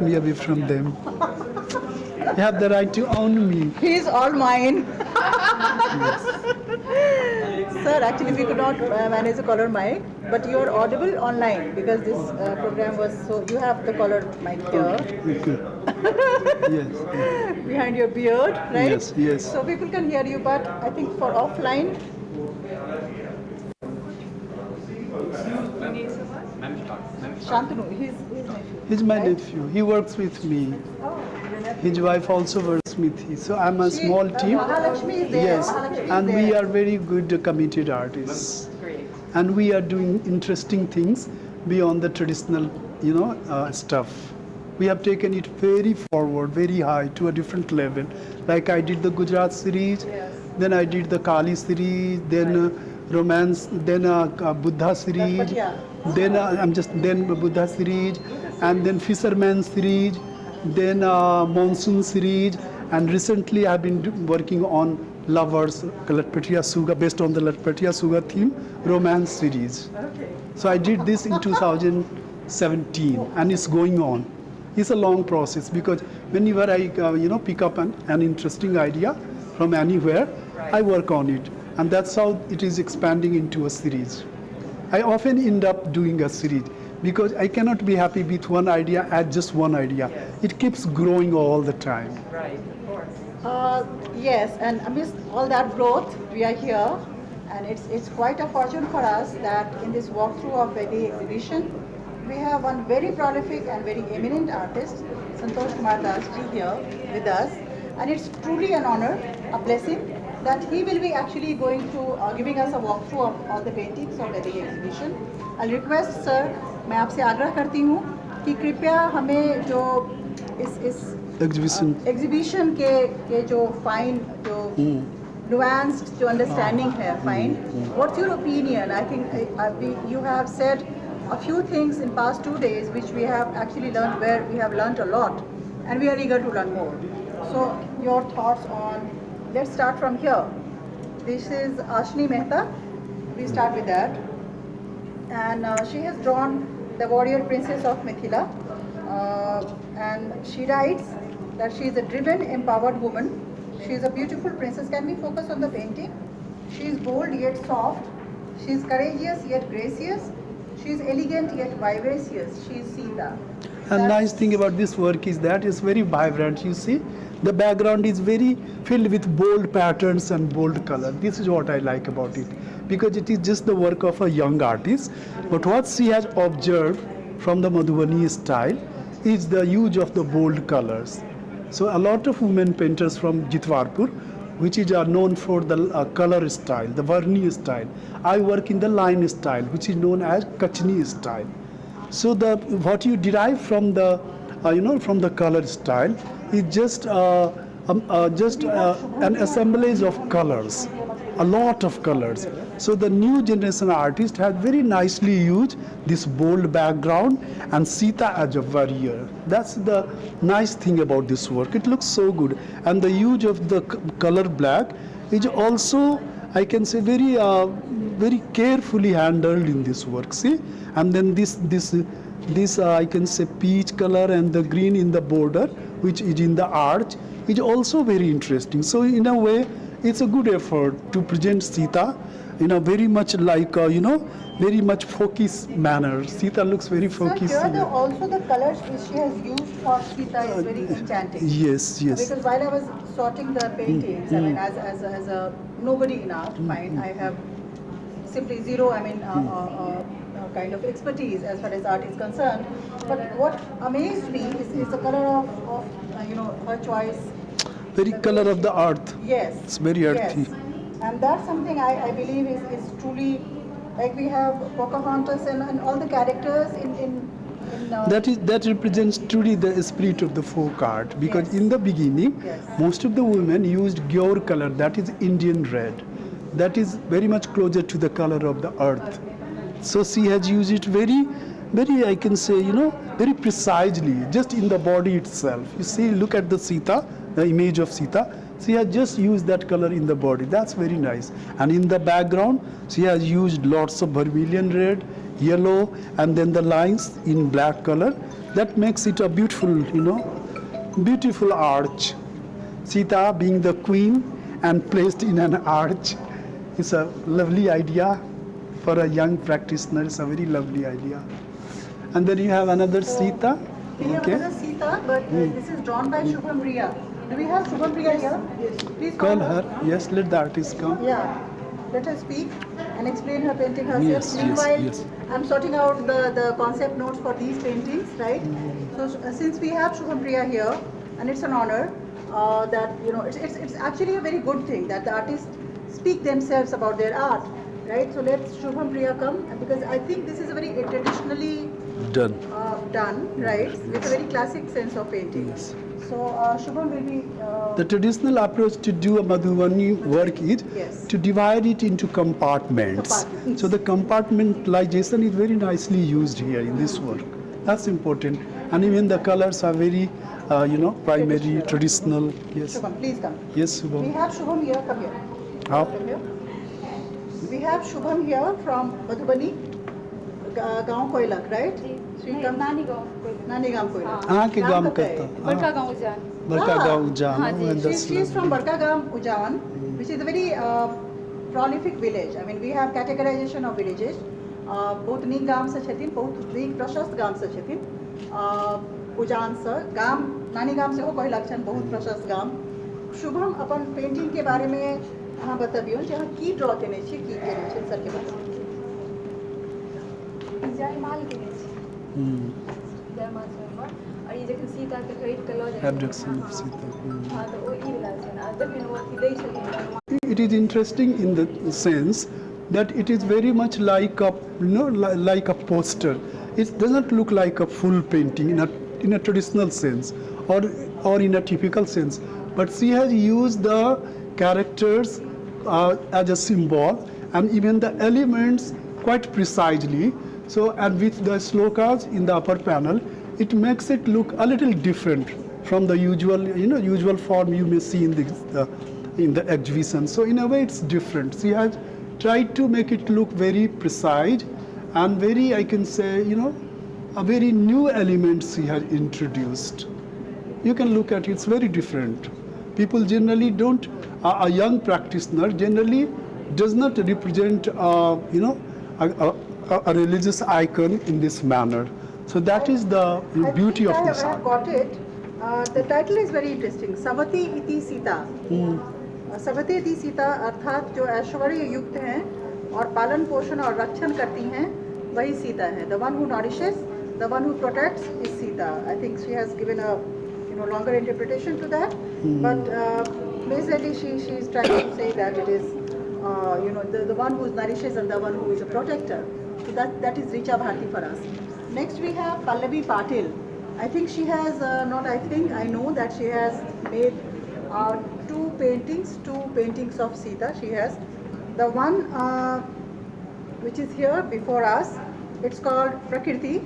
me away from them. You have the right to own me. He's all mine. Yes. Sir, actually we could not manage a color mic, but you are audible online because this program was so. You have the color mic here. Okay. Yes. Behind your beard, right? Yes, yes. So people can hear you, but I think for offline. Shantanu, he's nephew. He's my right? nephew. He works with me. Oh, your nephew. His wife also works with me. So I'm a small team. Mahalakshmi is there. Yes. Mahalakshmi is And we there. are very good committed artists. Great. And we are doing interesting things beyond the traditional, stuff. We have taken it very forward, very high, to a different level. Like I did the Gujarat series, Yes. then I did the Kali series, then romance, then Buddha series, Latpatia. then Buddha series, and then Fisherman series, then Monsoon series, and recently I've been working on Lovers, Latpatia Suga, based on the Latpatia Suga theme, romance series. Okay. So I did this in 2017, and it's going on. It's a long process because whenever I, pick up an interesting idea from anywhere, I work on it, and that's how it is expanding into a series. I often end up doing a series because I cannot be happy with one idea at just one idea. It keeps growing all the time. Right, of course. Yes, and amidst all that growth, we are here, and it's quite a fortune for us that in this walkthrough of Vaidehi exhibition, we have one very prolific and very eminent artist, Santosh Kumar Das ji here with us, and it's truly an honor, a blessing, that he will be actually going to giving us a walkthrough of all the paintings of Vaidehi exhibition. I'll request sir, मैं आपसे आग्रह करती हूँ कि कृपया हमें जो इस Exhibition. के जो फाइन जो nuanced जो understanding है fine. What's your opinion? I think you have said a few things in past 2 days which we have actually learned, where we have learned a lot and we are eager to learn more. So your thoughts on, let's start from here. This is Ashni Mehta. We start with that. And she has drawn the warrior princess of Mithila. And she writes that she is a driven, empowered woman. She is a beautiful princess. Can we focus on the painting? She is bold yet soft. She is courageous yet gracious. She is elegant yet vivacious. She is Sita. And nice thing about this work is that it's very vibrant. You see, the background is very filled with bold patterns and bold color. This is what I like about it, because it is just the work of a young artist. But what she has observed from the Madhubani style is the use of the bold colors. So a lot of women painters from Jitwarpur, which is known for the color style, the Varni style. I work in the line style, which is known as Kachni style. So what you derive from the from the color style is just an assemblage of colors, a lot of colors. So the new generation artist has very nicely used this bold background and Sita as a warrior. That's the nice thing about this work. It looks so good, and the use of the color black is also, I can say, very carefully handled in this work. See, and then this I can say peach color and the green in the border, which is in the arch, is also very interesting. So in a way, it's a good effort to present Sita in a very much like very much folky manner. Sita looks very folky. Sir, here also the colors which she has used for Sita is very enchanting. Yes. Because while I was sorting the paintings, I mean, as a nobody in art, fine, I have simply zero, kind of expertise as far as art is concerned. But what amazed me is the color of her choice. Very color of the earth. Yes. It's very earthy. Yes. And that's something I believe is truly, like we have Pocahontas and all the characters in that represents truly the spirit of the folk art, because in the beginning, most of the women used gyor color, that is Indian red, that is very much closer to the color of the earth. So she has used it very, I can say, very precisely, just in the body itself. You see, look at the Sita, the image of Sita. She has just used that color in the body. That's very nice. And in the background, she has used lots of vermilion red, yellow, and then the lines in black color. That makes it a beautiful, beautiful arch. Sita being the queen and placed in an arch is a lovely idea for a young practitioner. It's a very lovely idea. And then you have another Sita. We have another Sita, but this is drawn by Shubham Riya. Do we have Shubham Riya here? Yes. Please Call her. Yes, let the artist come. Yeah. Let her speak and explain her painting herself. Yes, Meanwhile, yes. I'm sorting out the concept notes for these paintings, right? So since we have Shubham Priya here, and it's an honor that it's actually a very good thing that the artists speak themselves about their art, right? So let Shubham Priya come, because I think this is a very traditionally Done. done, right? With a very classic sense of painting. Yes. So Shubham will be. The traditional approach to do a Madhubani work is Yes. to divide it into compartments. Compartments. So the compartmentalization is very nicely used here in this work. That's important. And even the colors are very, primary, traditional. Yes. Shubham, please come. Yes, We Shubham. have Shubham here. Come here. How? Come here. We have Shubham here from Madhubani, गांव कोयलक, right? So you come. नानी गाँव नानी गांव कोयलक. हाँ के नाम गांव पता है? करता बड़का गाँव जान बड़का गांव जान हाँ जी, and that's She is from lovely. Barkagam Ujan, which is a very prolific village. I mean, we have categorization of villages. बहुत नीक गाम से छथिन, बहुत नीक प्रशस्त गाम से छथिन. उजान से गाम नानी गाम से हो कोयलक छन, बहुत प्रशस्त गाम. शुभम अपन पेंटिंग के बारे में अहाँ बतबियो जे अहाँ की ड्रॉ केने छी, की केने छी सर के बताउ. जयमाल के छै जयमाल स्वयंवर और ये जखन सीता के खरीद के लऽ जाइ Abduction of Sita. हाँ तो ओ ई वाला छै आ जखन ओ अथी दै छथिन It is interesting in the sense that it is very much like a like a poster. It doesn't look like a full painting in a traditional sense or in a typical sense, but she has used the characters as a symbol and even the elements quite precisely. So, and with the slokas in the upper panel, it makes it look a little different from the usual form you may see in the exhibition. So in a way it's different. She has tried to make it look very precise and very, I can say, a very new element she has introduced. You can look at it, it's very different. People generally don't, a young practitioner generally does not represent, a religious icon in this manner. So that is the beauty of this I art. have got it. The title is very interesting. Savati iti Sita. सवती दी सीता अर्थात जो ऐश्वर्य युक्त हैं और पालन पोषण और रक्षण करती हैं वही सीता है. The one who nourishes, the one who protects is Sita. I think she has given a longer interpretation to that, but basically she is trying to say that it is the one who nourishes and the one who is a protector. So that is Richa Bharti for us. Next we have Pallavi Patil. I think she has I know that she has made two paintings of Sita. She has the one which is here before us. It's called Prakriti,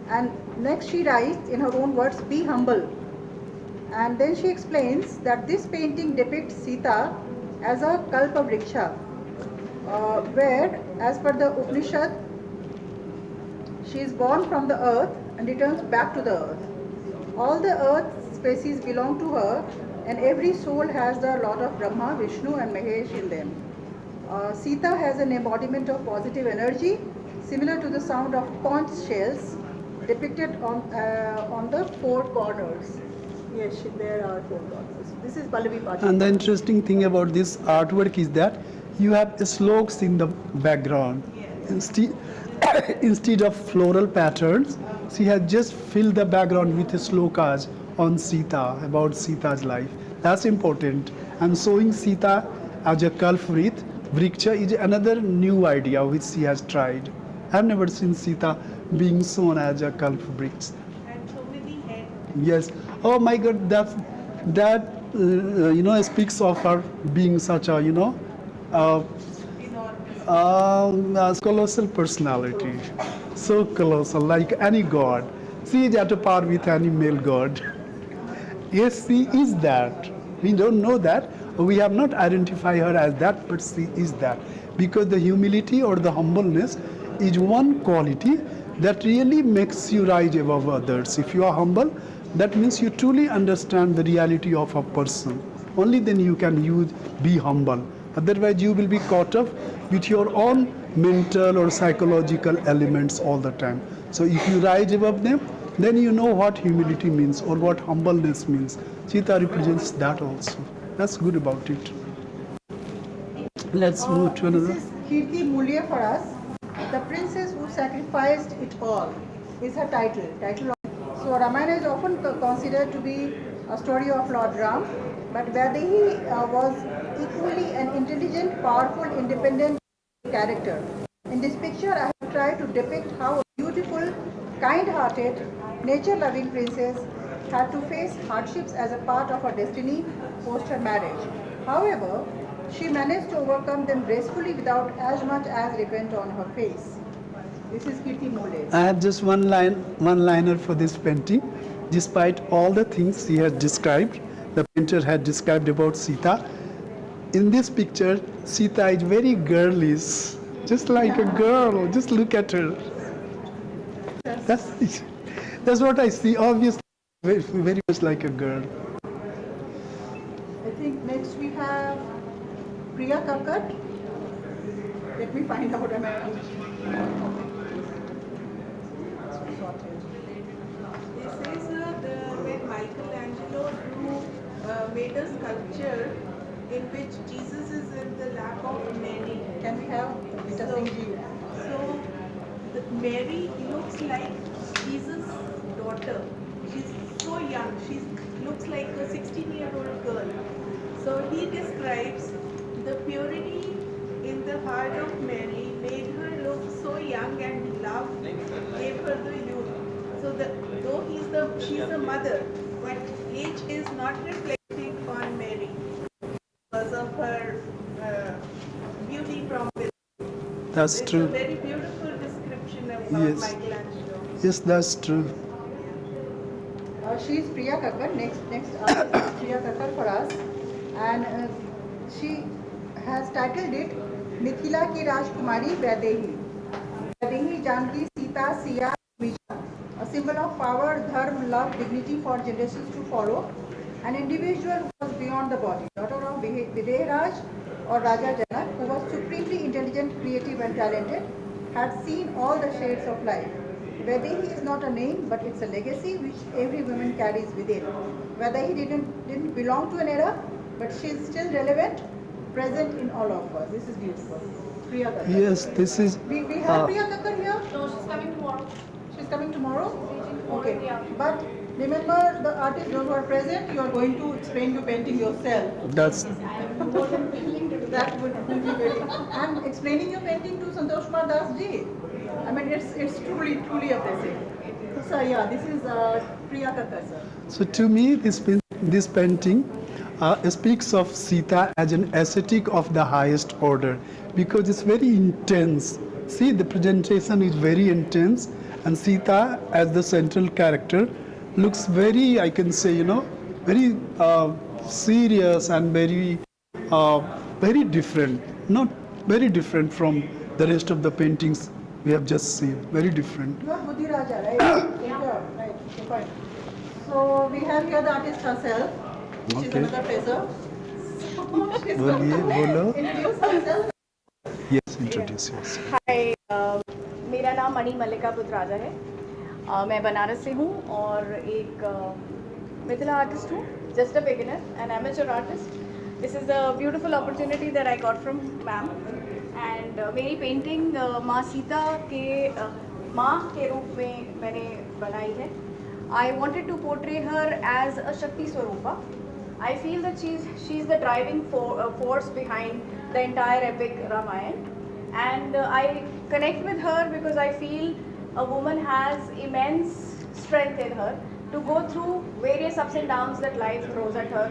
and next she writes in her own words, "Be humble." And then she explains that this painting depicts Sita as a kalpa vriksha, where, as per the Upanishad, she is born from the earth and returns back to the earth. All the earth species belong to her, and every soul has the lot of Brahma, Vishnu and Mahesh in them. Sita has an embodiment of positive energy, similar to the sound of conch shells depicted on the four corners. Yes, there are four corners. This is Pallavi Patil. And the interesting thing about this artwork is that you have sloks in the background. Instead of floral patterns, she has just filled the background with slokas on Sita, about Sita's life. That's important. And showing Sita as a kalpvrit, vriksha is another new idea which she has tried. I've never seen Sita being shown as a kalpvrit. And so maybe head. Yes. Oh my God, that speaks of her being such a colossal personality, so colossal, like any god. She is at a par with any male god. Yes, she is that. We don't know that. We have not identified her as that, but she is that. Because the humility or the humbleness is one quality that really makes you rise above others. If you are humble, that means you truly understand the reality of a person. Only then you can be humble. Otherwise, you will be caught up with your own mental or psychological elements all the time. So if you rise above them, then you know what humility means or what humbleness means. Sita represents that also. That's good about it. Let's move to another. This is Kirti Mulye for us. The princess who sacrificed it all is her title. So Ramayana is often considered to be a story of Lord Ram, but Vaidehi was equally an intelligent, powerful, independent character. In this picture, I have tried to depict how a beautiful, kind-hearted, nature-loving princess had to face hardships as a part of her destiny post her marriage. However, she managed to overcome them gracefully without as much as regret on her face. This is Kirti Mole. I have just one-liner for this painting. Despite all the things he has described, the painter had described about Sita. In this picture, Sita is very girlish, just like a girl. Just look at her. That's what I see. Obviously, very much like a girl. I think next we have Priya Kakkar. Let me find out. This is when Michelangelo made a sculpture in which Jesus is in the lap of Mary. Can we have Vita So, Singh ji? Mary looks like Jesus' daughter. She's so young. She looks like a 16-year-old girl. So he describes the purity in the heart of Mary made her look so young, and love gave her the youth. So though she's a mother, but age is not reflecting on Mary because of her beauty from within. That's It's true. a very beautiful description of Yes. Michelangelo. Yes, that's true. She is Priya Kakkar. Next artist is Priya Kakkar for us, and she has titled it Mithila ki Rajkumari Vaidehi. Vaidehi, Janki, Sita, Siya, Vijay, a symbol of power, dharma, love, dignity for generations to follow. An individual who was beyond the body, daughter of Videhraj or Raja Janak, who was supremely intelligent, creative and talented, had seen all the shades of life. Vaidehi is not a name, but it's a legacy which every woman carries within. Vaidehi didn't belong to an era, but she is still relevant, present in all of us. This is beautiful. Priya Kakkar. Yes, this is. We have Priya Kakkar here? No, she's coming tomorrow. She's coming tomorrow? Tomorrow Okay. in the afternoon. But remember, the artists those who are present, you are going to explain your painting yourself. That's I'm more than willing to do That would be very. And explaining your painting to Santosh Kumar Das ji. I mean, it's truly a blessing. So yeah, this is Priya Kakkar, sir. so. To me, this painting speaks of Sita as an ascetic of the highest order because it's very intense. See, the presentation is very intense, and Sita, as the central character, looks very, I can say, very serious and very different. Not very different from the rest of the paintings we have just seen. Very different. You are Buddhi Raja, right? Yeah, right. Okay, fine. So we have here the artist herself, which is Okay. another pleasure. She's बोलिए, बोलो. introduce herself. Yes, introduce yourself. हाय मेरा नाम मणि मल्लिका पुत्राजा है मैं बनारस से हूँ और एक मिथिला आर्टिस्ट हूँ just a beginner N amateur artist this is a beautiful opportunity that I got from ma'am and मेरी पेंटिंग माँ सीता के माँ के रूप में मैंने बनाई है I wanted to portray her as a Shakti swarupa I feel that she's the driving force behind the entire epic Ramayana, and I connect with her because I feel a woman has immense strength in her to go through various ups and downs that life throws at her,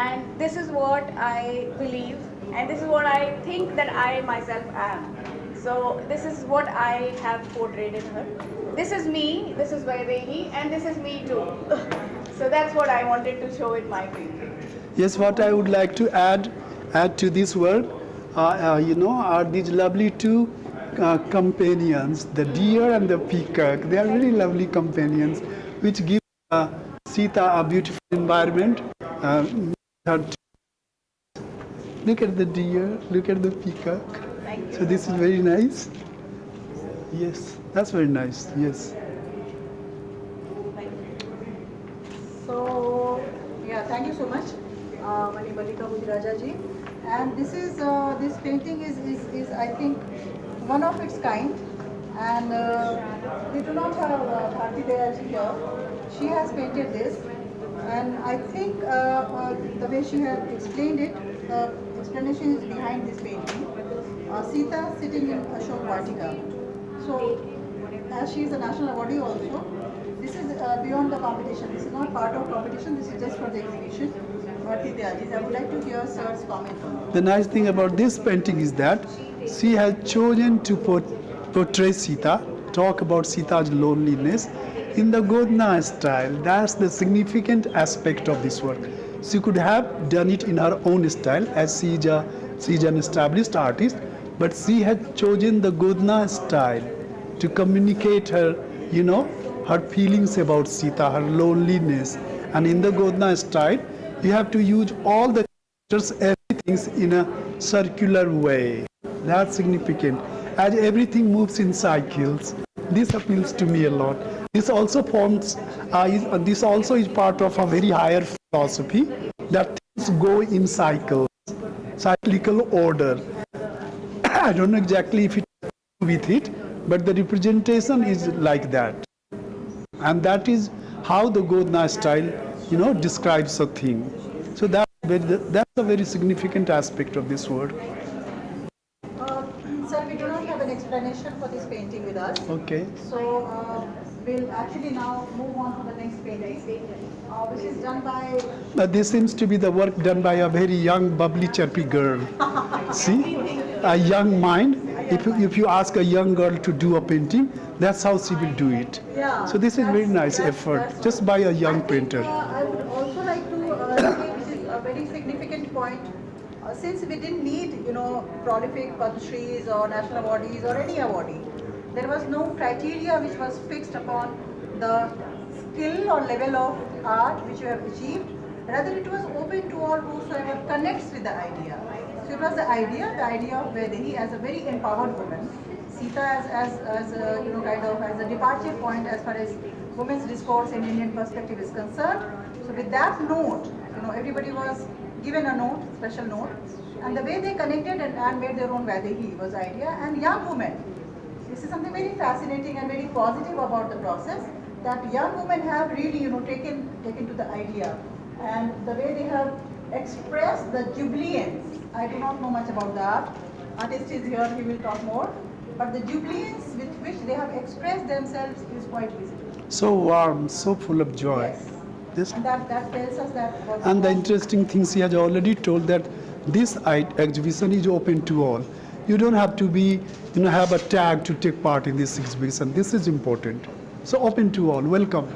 and this is what I believe, and this is what I think that I myself am. So this is what I have portrayed in her. This is me, this is Vaidehi, and this is me too. So that's what I wanted to show in my painting. Yes, what I would like to add to this work, are these lovely two companions, the deer and the peacock. They are really lovely companions, which give Sita a beautiful environment. Her Look at the deer, look at the peacock. So this is very nice. Yes, that's very nice. Yes. So, yeah, thank you so much, Malika Bujraja ji. And this painting is I think one of its kind. And we do not have Bharti Dayal ji here. She has painted this, and I think the way she had explained it, the explanation is behind this painting. Sita sitting in Ashok Vatika. So, as she is a national awardee also, this is beyond the competition. This is not part of competition. This is just for the exhibition. Bharti Dayal ji, I would like to hear sir's comment on it. The nice thing about this painting is that she has chosen to portray Sita, talk about Sita's loneliness in the Godna style. That's the significant aspect of this work. She could have done it in her own style, as she is an established artist, but she had chosen the Godna style to communicate her, her feelings about Sita, her loneliness. And in the Godna style, you have to use all the characters, everything in a circular way. That's significant. As everything moves in cycles, this appeals to me a lot. This also this also is part of a very higher philosophy that things go in cycles, cyclical order. I don't know exactly if it with it, but the representation is like that, and that is how the Godna style, describes a thing. So that's a very significant aspect of this work. Sir, we do not have an explanation for this painting with us. Okay. So we'll actually now move on to the next painting, which is done by... This seems to be the work done by a very young, bubbly, chirpy girl. See? A young mind. If you ask a young girl to do a painting, that's how she will do it. Yeah, So this is very nice effort, just by a young painter. I would also like to say, which is a very significant point, since we didn't need, prolific Padma Shris or national awardees or any awardee, there was no criteria which was fixed upon the skill or level of art which you have achieved. Rather, it was open to all whosoever connects with the idea. So it was the idea of Vaidehi as a very empowered woman, Sita as a departure point as far as women's discourse in Indian perspective is concerned. So with that note, everybody was given a note, special note, and the way they connected and made their own Vaidehi was the idea. And young women, this is something very fascinating and very positive about the process, that young women have really, taken to the idea, and the way they have expressed the jubilance. I do not know much about that. Artist is here, he will talk more. But the jubilance with which they have expressed themselves is quite visible. So warm, so full of joy. Yes. This, And that tells us that. and the interesting thing, she has already told that this exhibition is open to all. You don't have to be, have a tag to take part in this exhibition. This is important. So open to all. Welcome.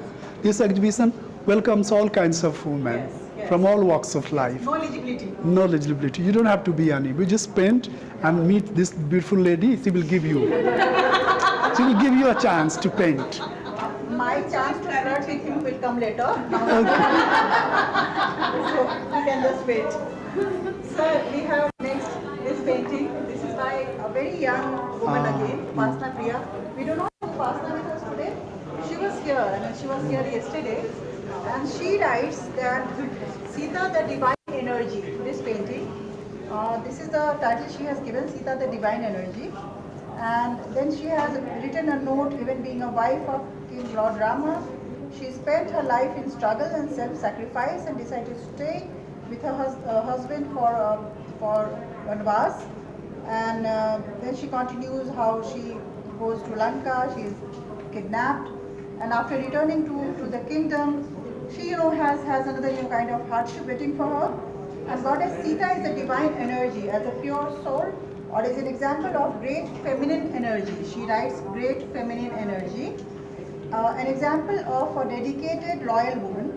This exhibition welcomes all kinds of women. Yes, yes. From all walks of life. No eligibility. No eligibility. You don't have to be any. We just paint and meet this beautiful lady. She will give you a chance to paint. My chance to flirt with him will come later. So you can just wait. Sir, we have next this painting. This is by a very young woman again, Pasna Priya. We do not have Pasna with us today. She was here, she was here yesterday. And she writes that Sita, the divine energy, this painting. This is the title she has given, Sita, the divine energy. And then she has written a note, even being a wife of King Lord Rama. She spent her life in struggle and self-sacrifice and decided to stay with her husband for Vanvas. And then she continues how she goes to Lanka, she is kidnapped. And after returning to the kingdom, she has another kind of hardship waiting for her. And Goddess Sita is a divine energy, as a pure soul, or is an example of great feminine energy. She writes great feminine energy. An example of a dedicated, loyal woman,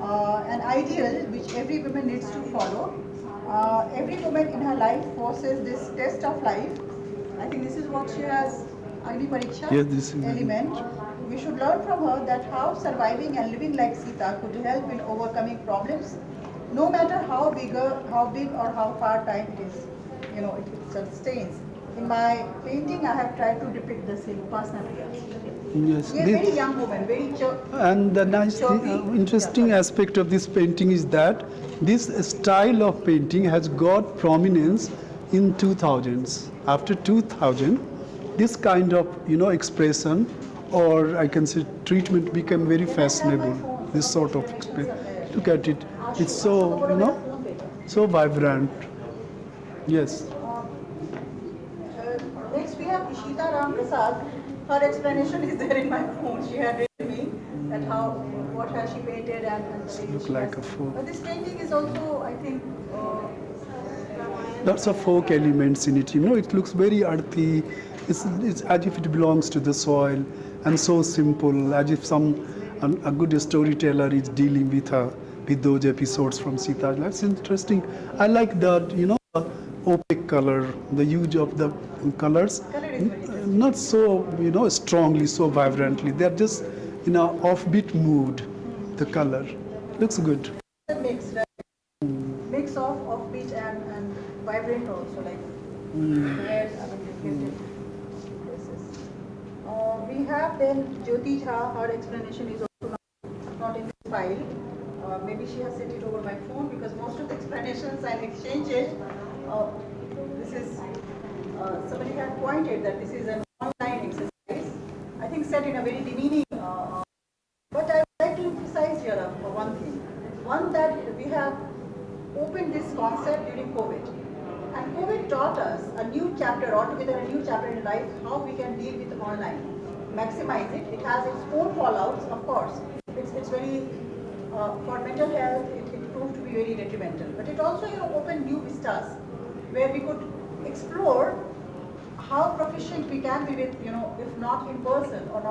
an ideal which every woman needs to follow. Every woman in her life faces this test of life, I think this is what she has, Agni Pariksha Yes, this is- element. We should learn from her that how surviving and living like Sita could help in overcoming problems, no matter how big or how far time it is. It sustains. In my painting, I have tried to depict the same personally. Yes, She is a very young woman, very and the nice thing, chubby. interesting Yeah, aspect of this painting is that this style of painting has got prominence in 2000s. After 2000, this kind of expression, or I can say treatment, became very fashionable. This sort of look at it. It's so so vibrant. Yes. Next we have Ishita Ram Prasad. Her explanation is there in my phone. She had written me that what has she painted and Look like a folk. But this painting is also, I think, Lots of folk elements in it. It looks very earthy. It's as if it belongs to the soil, and so simple, as if a good storyteller is dealing with those episodes from Sita. That's interesting. I like that, the opaque color, the use of the colors, not so, strongly, so vibrantly. They're just in a offbeat mood. The color looks good. a mix, right? Mix of offbeat and vibrant also, like red, I mean, different places. We have then Jyoti Jha. Her explanation is also not in this file. Maybe she has sent it over my phone because most of the explanations and exchanges. This is somebody had pointed that this is an online exercise. I think set in a very demeaning. But I would like to emphasize here one thing. One, that we have opened this concept during COVID. And COVID taught us a new chapter, altogether a new chapter in life, how we can deal with online. Maximize it. It has its own fallouts, of course. It's very, for mental health, it proved to be very detrimental. But it also opened new vistas where we could explore how proficient we can be with, if not in person or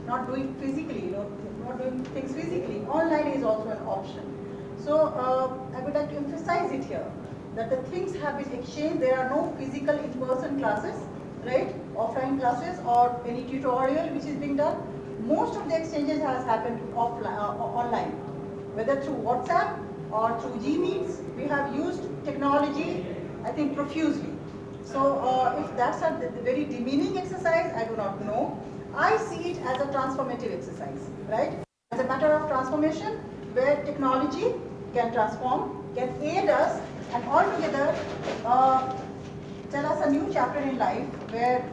not doing physically, not doing things physically. Online is also an option. So I would like to emphasize it here, that the things have been exchanged. There are no physical in-person classes, right? Offline classes or any tutorial which is being done. Most of the exchanges has happened online, whether through WhatsApp or through Gmeets. We have used technology, I think, profusely. So if that's a very demeaning exercise, I do not know. I see it as a transformative exercise, right? As a matter of transformation, where technology can transform, can aid us, and altogether tell us a new chapter in life where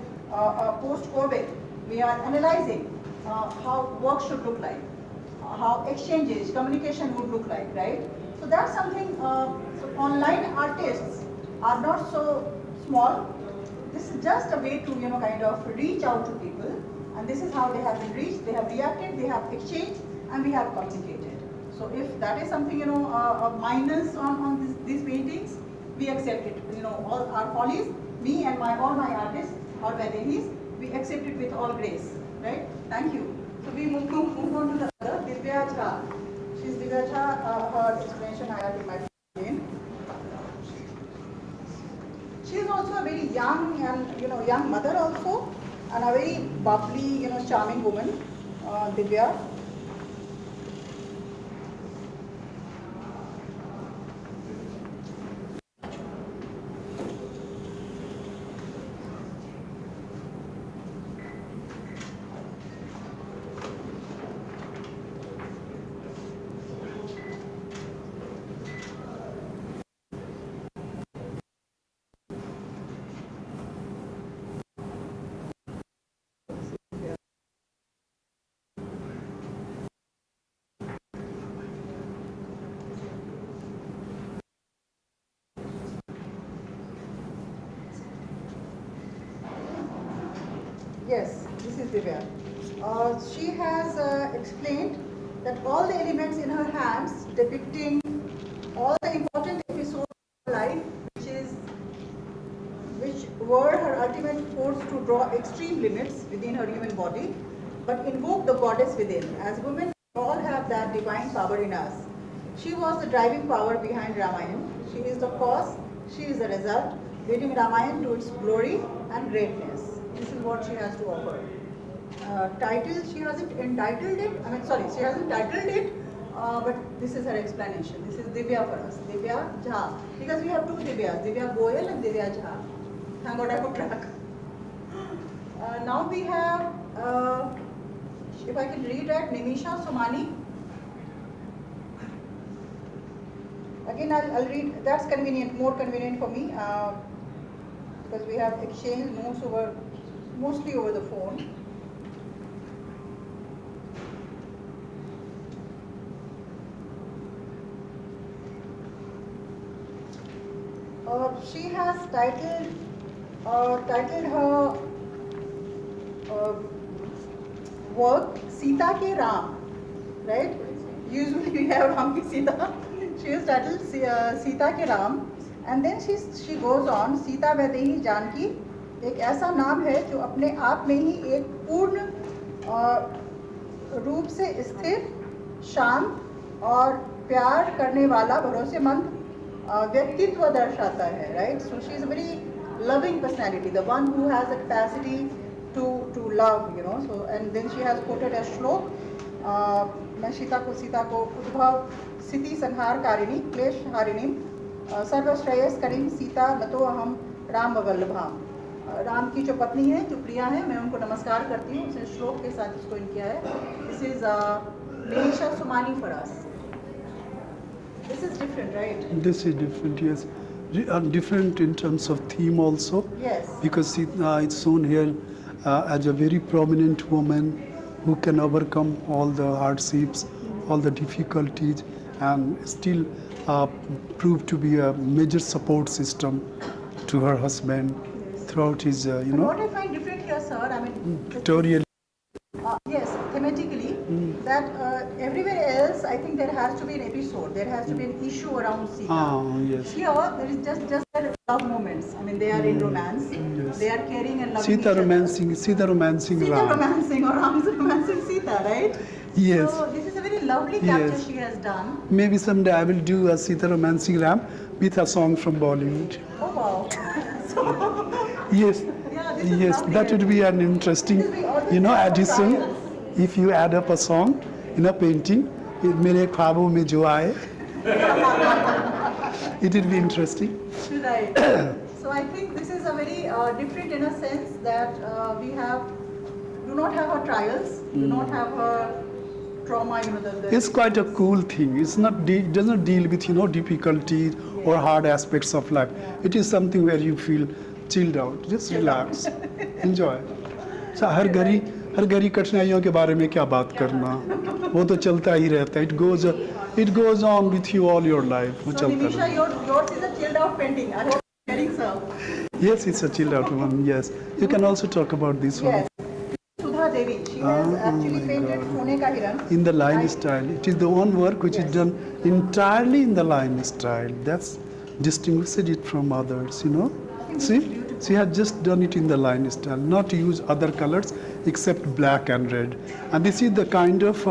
post-COVID, we are analyzing how work should look like, how exchanges, communication would look like, right? So that's something, so online artists are not so small. This is just a way to, kind of reach out to people. And this is how they have been reached, they have reacted, they have exchanged, and we have communicated. So if that is something, a minus on these paintings, we accept it. All our follies, me and all my artists, all Vaidehis, we accept it with all grace, right? Thank you. So we move on to the other, Divya Jha. She's Divya Jha, her explanation I have in my brain. She is also a very young and young mother also, and a very bubbly, charming woman, Divya. Yes, this is Divya. She has explained that all the elements in her hands depicting all the important episodes of life, which were her ultimate force to draw extreme limits within her human body, but invoke the goddess within. As women, we all have that divine power in us. She was the driving power behind Ramayana. She is the cause, she is the result, leading Ramayana to its glory and greatness. This is what she has to offer. Title, she hasn't entitled it. She hasn't titled it, but this is her explanation. This is Divya for us. Divya Jha. Because we have two Divyas, Divya Goyal and Divya Jha. Thank God I could track. Now we have, if I can read that, Nimisha Somani. Again, I'll read, that's convenient, more convenient for me, because we have exchanged mostly over the phone. She has titled her work Sita ke Ram, right? Usually we have Ram ki Sita. She has titled Sita ke Ram, and then she goes on, Sita Vaidehi Janki एक ऐसा नाम है जो अपने आप में ही एक पूर्ण रूप से स्थिर, शांत और प्यार करने वाला भरोसेमंद व्यक्तित्व दर्शाता है, right? So she is a very loving personality, the one who has the capacity to love, you know. So and then she has quoted a श्लोक, मैं सीता को उद्भव स्थिति संहार कारिणी क्लेश हारिणी सर्वश्रेयस करीम सीता नतो अहम राम वल्लभाम. राम की जो पत्नी है, जो प्रिया है, मैं उनको नमस्कार करती हूँ. उसने श्लोक के साथ इसको इन किया है. This is Nimisha Somani for us. This is different, right? This is different, yes. Different in terms of theme also. Yes. Because it's shown here as a very prominent woman who can overcome all the hardships, all the difficulties, and still prove to be a major support system to her husband throughout his, What I find different here, sir, I mean, tutorial. yes, thematically, that everywhere else, I think there has to be an episode, there has to be an issue around Sita. Yes. Here, there is just love moments. I mean, they are in romance, Yes. they are caring and loving Sita each other. romancing Sita Ram. romancing, or Ram is romancing Sita, right? Yes. So this is a very lovely capture Yes. she has done. Maybe someday I will do a Sita romancing Ram with a song from Bollywood. Oh wow! So Yes. yeah, this is Yes, lovely. that would be an interesting, This will be always addition. trials. If you add up a song in a painting, मेरे ख्वाबों में जो आए, it will be interesting. Right. So I think this is a very different in a sense that we do not have her trials, do not have her trauma. It's quite a cool thing. It's not it doesn't deal with difficulties or hard aspects of life. It is something where you feel chilled out, just relax, enjoy. So हर घड़ी कठिनाइयों के बारे में क्या बात करना, वो तो चलता ही रहता है. It goes on with you all your life. वो So चलता Nimisha, रहता है. yours is a chilled out painting. I hope you're hearing, sir. Yes, it's a chilled out one. Yes, you can also talk about this one. Yes. Sudha Devi, she has actually painted Sone Ka Hiran. In the line style. It is the one work which is done entirely in the line style. That's distinguishes it from others, See, she has just done it in the line style, not use other colors except black and red. And this is the kind of,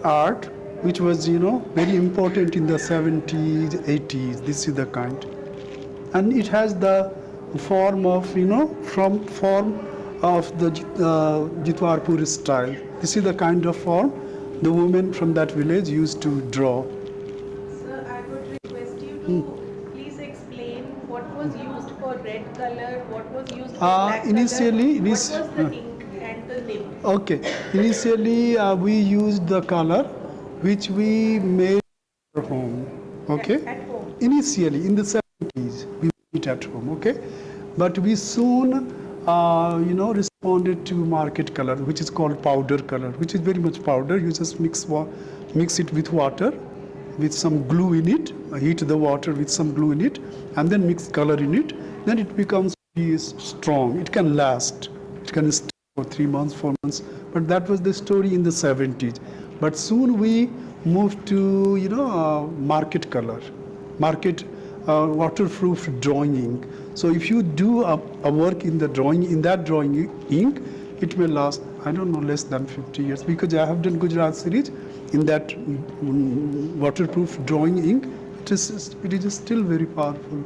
art which was, very important in the 70s, 80s. This is the kind. And it has the form of, form of the Jitwarpur style. This is the kind of form the women from that village used to draw. Sir, I would request you to please explain what was used for red color, what was used for black initially, color, what was the ink and the nib. Okay, initially we used the color which we made at home. Okay, At home. initially in the 70s we made it at home. Okay, but we soon responded to market color, which is called powder color, which is very much powder. You just mix it with water, with some glue in it, heat the water with some glue in it, and then mix color in it. Then it becomes very strong. It can last. It can stay for 3 months, 4 months. But that was the story in the 70s. But soon we moved to market color, market waterproof drawing ink. So if you do a work in that drawing ink, it may last, I don't know, less than 50 years, because I have done Gujarat series in that waterproof drawing ink. It is still very powerful.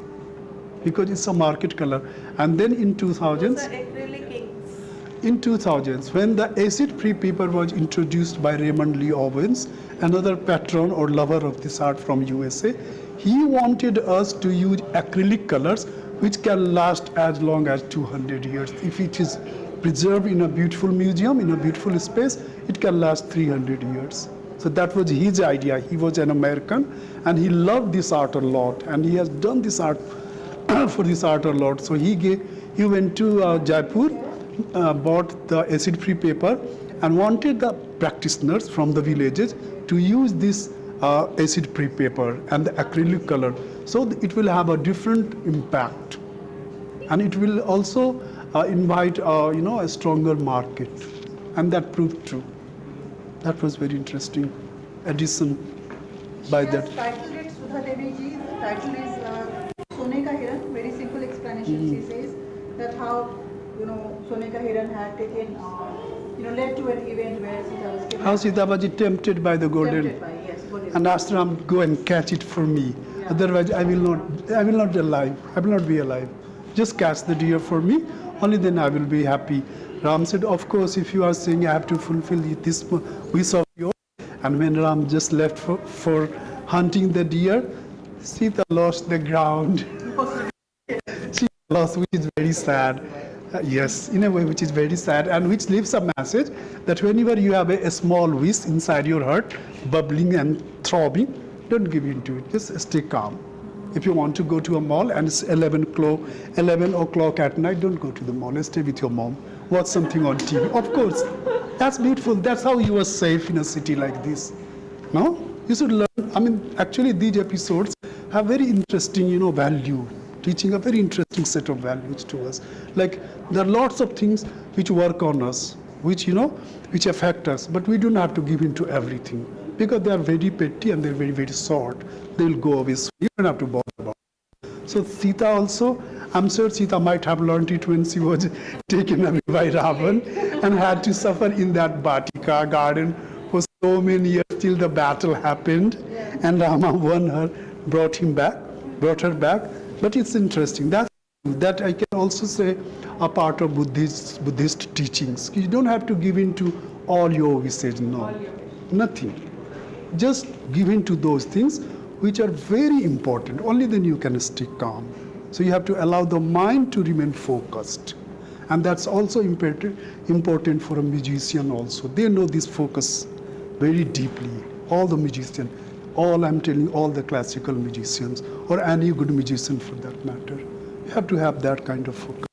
because it's a market color. And then in 2000s, Those are acrylic inks. in 2000s, when the acid-free paper was introduced by Raymond Lee Owens, another patron or lover of this art from USA, he wanted us to use acrylic colors which can last as long as 200 years. If it is preserved in a beautiful museum, in a beautiful space, it can last 300 years. So that was his idea. He was an American and he loved this art a lot, and he has done this art for this art a lot. So he went to Jaipur, bought the acid-free paper and wanted the practitioners from the villages to use this acid-free paper and the acrylic color, so it will have a different impact, and it will also invite a stronger market, and that proved true. That was very interesting addition by She that. has titled it, Sudha Devi ji, the title is Sone Ka Hiran. Very simple explanation. She says that how Sone Ka Hiran had taken, led to an event where Sita was kidnapped. How Sita was tempted by the golden, Tempted by, yes, golden. and asked Ram, go and catch it for me. Yeah. Otherwise, I will not be alive. I will not be alive. Just catch the deer for me. Only then I will be happy. Ram said, of course, if you are saying I have to fulfill this wish of yours. And when Ram just left for hunting the deer, Sita lost the ground. She lost, which is very sad. Yes, in a way which is very sad, and which leaves a message that whenever you have a small wish inside your heart, bubbling and throbbing, don't give in to it. Just stay calm. If you want to go to a mall and it's 11 o'clock at night, don't go to the mall. Stay with your mom. Watch something on TV. Of course, that's beautiful. That's how you are safe in a city like this. No? You should learn. I mean, actually, these episodes have very interesting, value. Teaching a very interesting set of values to us. Like, there are lots of things which work on us, which affect us, but we don't have to give in to everything, because they are very petty and they're very, very short. They will go away, so you don't have to bother about it. So Sita also, I'm sure Sita might have learned it when she was taken away by Ravan and had to suffer in that Batika garden for so many years till the battle happened, and Rama won her, brought her back. But it's interesting that I can also say a part of Buddhist teachings. You don't have to give in to all your wishes, no, nothing. Just give in to those things which are very important. Only then you can stay calm. So you have to allow the mind to remain focused, and that's also important for a musician also. They know this focus very deeply. All the musicians. I'm telling all the classical musicians, or any good musician for that matter, you have to have that kind of focus.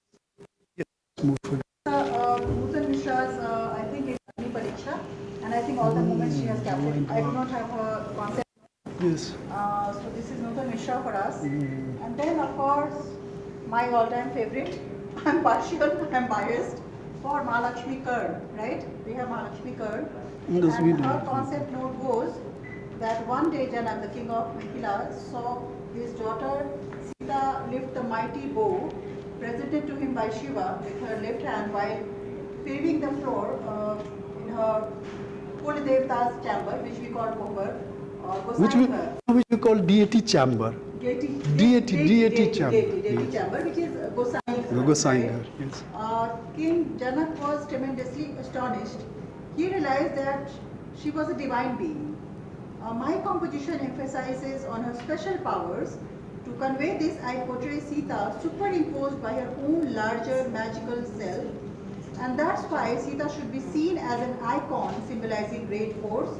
Yes, move forward. Nutan Mishra's, I think it's Agni Pariksha, and I think all the moments she has captured. I do not have her concept. Yes. So this is Nutan Mishra for us. And then, of course, my all-time favorite, I'm partial, I'm biased, for Mahalakshmi Kar, right? We have Mahalakshmi Kar. Yes, we And do. her concept note goes that one day Janak, the king of Mithila, saw his daughter Sita lift the mighty bow presented to him by Shiva with her left hand while paving the floor in her Kuldevta's chamber, which we call Pohar, or Which we call deity chamber. Deity chamber. Deity chamber, which is Gosai. Gosai Ghar, yes. King Janak was tremendously astonished. He realized that she was a divine being. My composition emphasizes on her special powers. To convey this, I portray Sita superimposed by her own larger magical self, and that's why Sita should be seen as an icon symbolizing great force,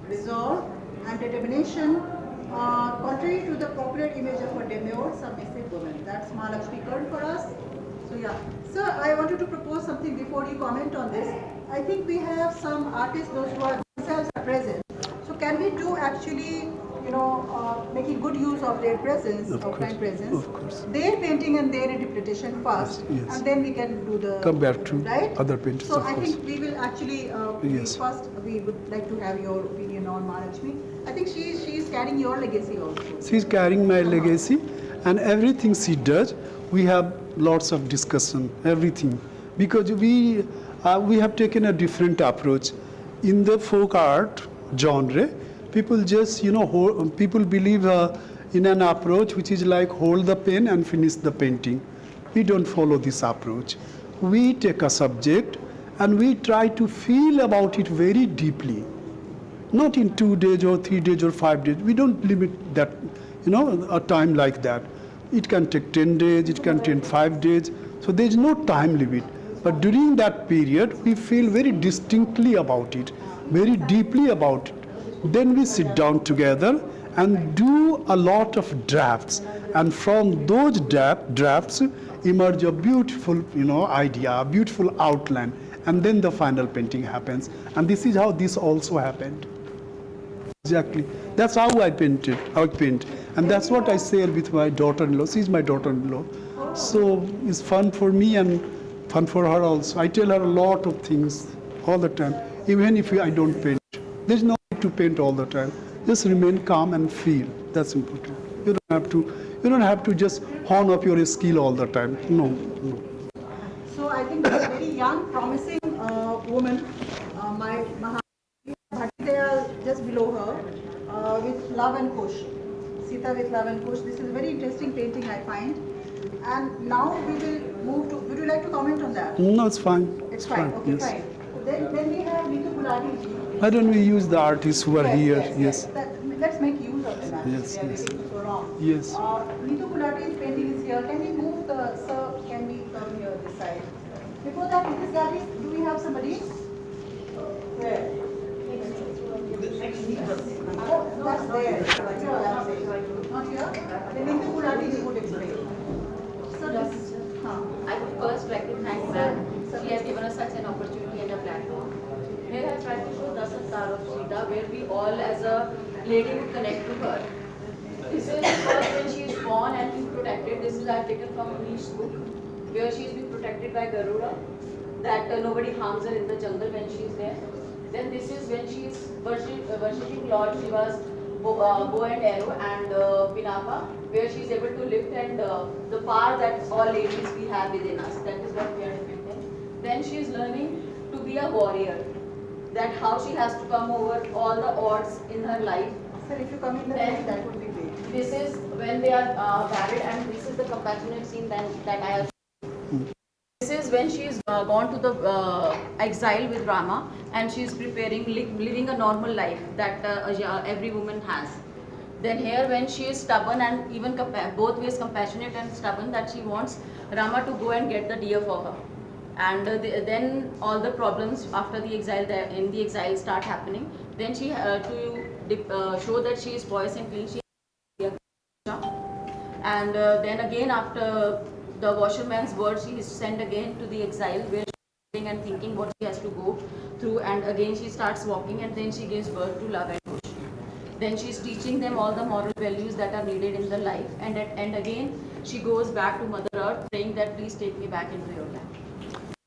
resolve, and determination, contrary to the popular image of a demure, submissive woman. That's Mahalakshmi Kar for us. So yeah. Sir, I wanted to propose something before you comment on this. I think we have some artists, those who are themselves are present. So can we do actually, making good use of their presence, offline presence, of course. their painting and their interpretation first, Yes. and then we can do the Come back to right? other painters, So of I course. think we will actually Yes. first we would like to have your opinion on Mahalakshmi. I think she is carrying your legacy also. She's carrying my legacy, and everything she does, we have lots of discussion, everything. Because we have taken a different approach. In the folk art genre, people just, people believe in an approach which is like hold the pen and finish the painting. We don't follow this approach. We take a subject and we try to feel about it very deeply. Not in 2 days or 3 days or 5 days. We don't limit that, a time like that. It can take 10 days, it can take 5 days. So there is no time limit. But during that period, we feel very distinctly about it, very deeply about it. Then we sit down together and do a lot of drafts. And from those drafts emerge a beautiful, idea, a beautiful outline. And then the final painting happens. And this is how this also happened. Exactly. That's how I paint. And that's what I share with my daughter-in-law. She's my daughter-in-law. So it's fun for me and fun for her also. I tell her a lot of things all the time, even if I don't paint. There's no need to paint all the time. Just remain calm and feel. That's important. You don't have to just hone up your skill all the time. No. So I think a very young, promising woman, my Bhatia just below her, with Love and Kush. Sita with Love and Kush. This is a very interesting painting, I find. And now we will move to. Would you like to comment on that? No, it's fine. It's fine. Okay, yes. fine. Then we have Neetu Gulati ji. Why don't we use the artists who are here? Yes. Let's make use of them. Actually. Yes, We are yes. waiting so long. Yes. Neetu Gulati's painting is here. Can we move the sir? Can we come here this side? Before that, in this gallery, do we have somebody? Where? Oh, that's there. That's what I'm saying. Not here. Then Neetu Gulati ji would explain. So this. I would first like to thank ma'am. She has given us such an opportunity and a platform. Here I try to show the Satar of Sita, where we all as a lady would connect to her. This is first when she is born and she's protected. This is I have taken from Unish's book, where she is being protected by Garuda, that nobody harms her in the jungle when she is there. Then this is when she is worshipping Lord Shiva's bow and arrow and Pinapa, where she is able to lift and the power that all ladies we have within us. That is what we are depicting. Then she is learning to be a warrior. That how she has to come over all the odds in her life. Sir, if you come in the back, that would be great. This is when they are married, and this is the compassionate scene that I have. This is when she is gone to the exile with Rama, and she is preparing, living a normal life that every woman has. Then here when she is stubborn and even both ways compassionate and stubborn, that she wants Rama to go and get the deer for her. And then all the problems after the exile, in the exile start happening. Then she to show that she is poised and clean, she and then again after the washerman's word, she is sent again to the exile, where she is and thinking what she has to go through, and again she starts walking, and then she gives birth to Love and Kush. Then she is teaching them all the moral values that are needed in the life, and at end again she goes back to Mother Earth, saying that please take me back into your land.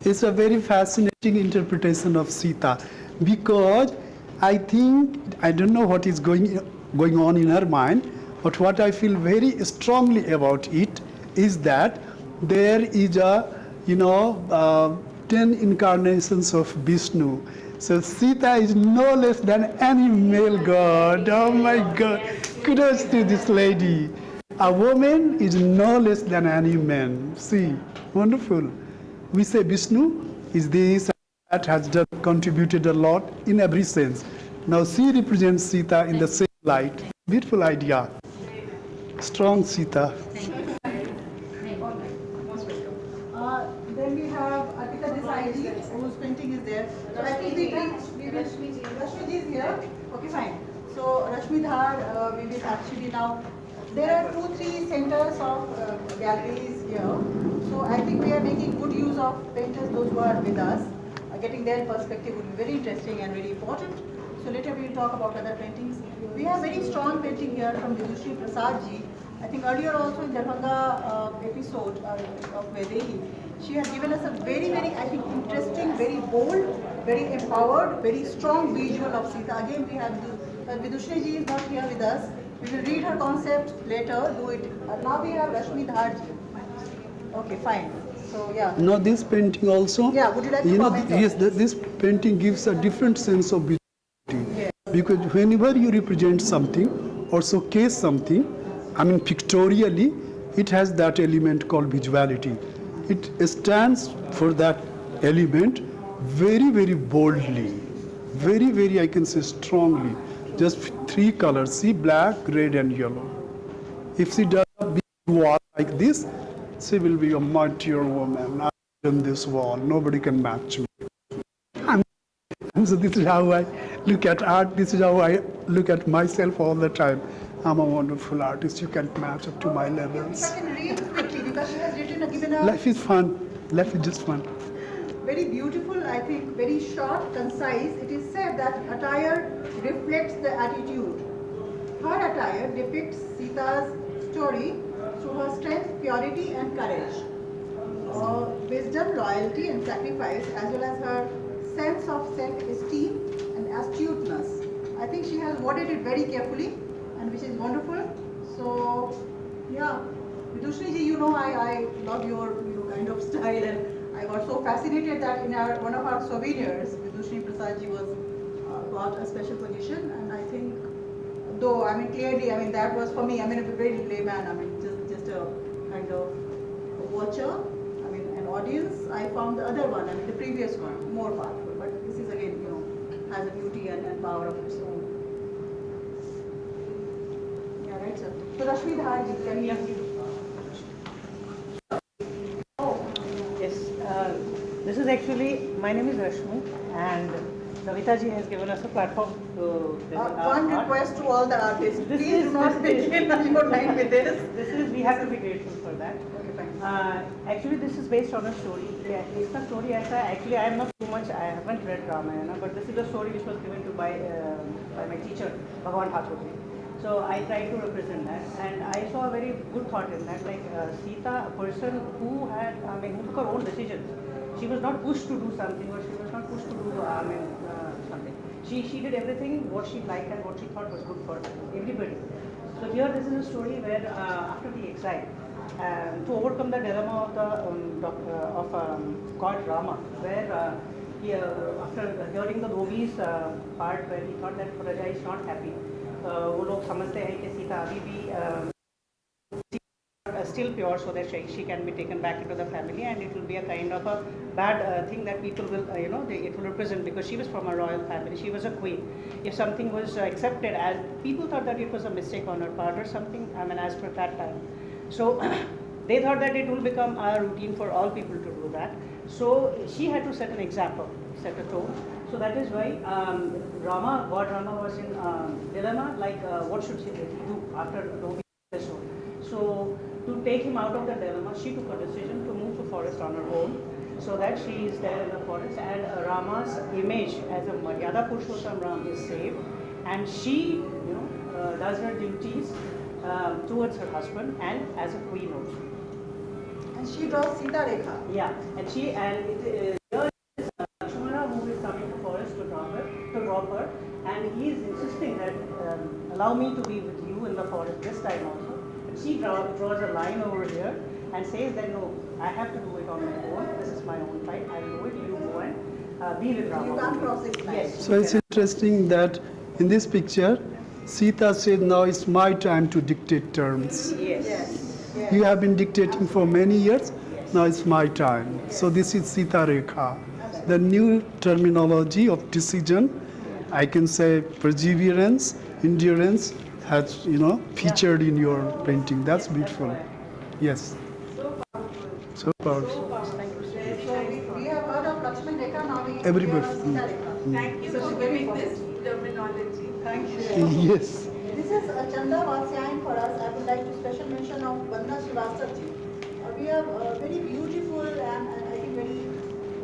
It's a very fascinating interpretation of Sita, because I think, I don't know what is going on in her mind, but what I feel very strongly about it is that there is a, 10 incarnations of Vishnu. So Sita is no less than any male god. Oh my God, kudos to this lady. A woman is no less than any man. See, wonderful. We say Vishnu is this, that has just contributed a lot in every sense. Now she represents Sita in the same light. Beautiful idea. Strong Sita. Then we have Arpita Desai ji, whose painting is there. So I think Rashmi ji is here. Okay, fine. So Rashmi Dhar, we will actually now. There are 2-3 centers of galleries here. So I think we are making good use of painters, those who are with us. Getting their perspective would be very interesting and very important. So later we will talk about other paintings. We have very strong painting here from Vidushri Prasad ji. I think earlier also in Darbhanga episode of Vaidehi, she had given us a very, very, I think, interesting, very bold, very empowered, very strong visual of Sita. Again, we have Vidushri ji is not here with us. We will read her concept later, do it. Now we have Rashmi Dhar ji. Okay, fine. So yeah. Now this painting also, Yeah, would you like to comment on yes, this? this painting gives a different sense of beauty. Yes. Because whenever you represent something or showcase something, I mean, pictorially, it has that element called visuality. It stands for that element very, very boldly, very, very, I can say strongly. Just three colors, see, black, red, and yellow. If she does a big wall like this, she will be a mightier woman. I'm in this wall, nobody can match me. And so this is how I look at art. This is how I look at myself all the time. I'm a wonderful artist. You can't match up to my If levels. I can read quickly, because she has given a Life is fun. Life is just fun. very beautiful, I think, very short, concise. It is said that attire reflects the attitude. Her attire depicts Sita's story through her strength, purity, and courage. Wisdom, loyalty, and sacrifice, as well as her sense of self-esteem and astuteness. I think she has worded it very carefully, and which is wonderful. So, yeah, Vidushri ji, I love your kind of style, and I got so fascinated that in one of our souvenirs, Vidushri Prasad ji was got a special position, and I think, though clearly, that was for me. A very layman. Just a kind of watcher. An audience. I found the other one. The previous one more powerful, but this is again, has a beauty and power of its own. Yeah, right, sir. So Rashmi Dhar ji, can you? Yes, this is actually, my name is Ashni, and Savita ji has given us a platform to present our One art. request to all the artists, This please is- do not begin your line with this. This is, we have to be grateful for that. Okay, fine. Actually, this is based on a story. Yeah, it's a story as actually I am not too much, I haven't read Ramayana, but this is a story which was given to by my teacher, Bhagwan Thakur. So I tried to represent that, and I saw a very good thought in that, like Sita, a person who had, who took her own decisions. She was not pushed to do something, or she was not pushed to do, something. She did everything what she liked and what she thought was good for everybody. So here this is a story where after the exile, to overcome the dilemma of God Rama, where after hearing the Dhobi's part where he thought that Praja is not happy, वो लोग समझते हैं कि सीता अभी भी still pure, so that she can be taken back into the family, and it will be a kind of a bad thing that people will, it will represent, because she was from a royal family, she was a queen. If something was accepted, as people thought that it was a mistake on her part or something, as per that time. So they thought that it will become a routine for all people to do that. So she had to set an example, set a tone. So that is why God Rama was in dilemma, like what should she do after Dhobi episode. So to take him out of the dilemma, she took a decision to move to forest on her own, so that she is there in the forest, and Rama's image as a Maryada Purushottam Ram is saved, and she, does her duties towards her husband and as a queen also. And she draws Sita Rekha. Yeah, and here is Lakshmana who is coming to forest to rob her, and he is insisting that allow me to be with you in the forest this time also. She draws a line over here and says that no, I have to do it on my own. This is my own fight. I will do it. You go and be with Rama. You can't cross this line. Yes. So it's interesting that in this picture, Sita said, now it's my time to dictate terms. Yes. Yes. You have been dictating for many years, now it's my time. So this is Sita Rekha, the new terminology of decision. I can say perseverance, endurance has, featured in your painting. That's beautiful. Yes. So powerful. So we have heard of Lakshman Rekha, now we Everybody. hear of Sita Rekha. Thank you So for she's very giving this perfect. terminology. Thank you. Yes. This is Chanda Vatsyayan for us. I would like to special mention of Vandana Srivastava ji. We have very beautiful and I think very,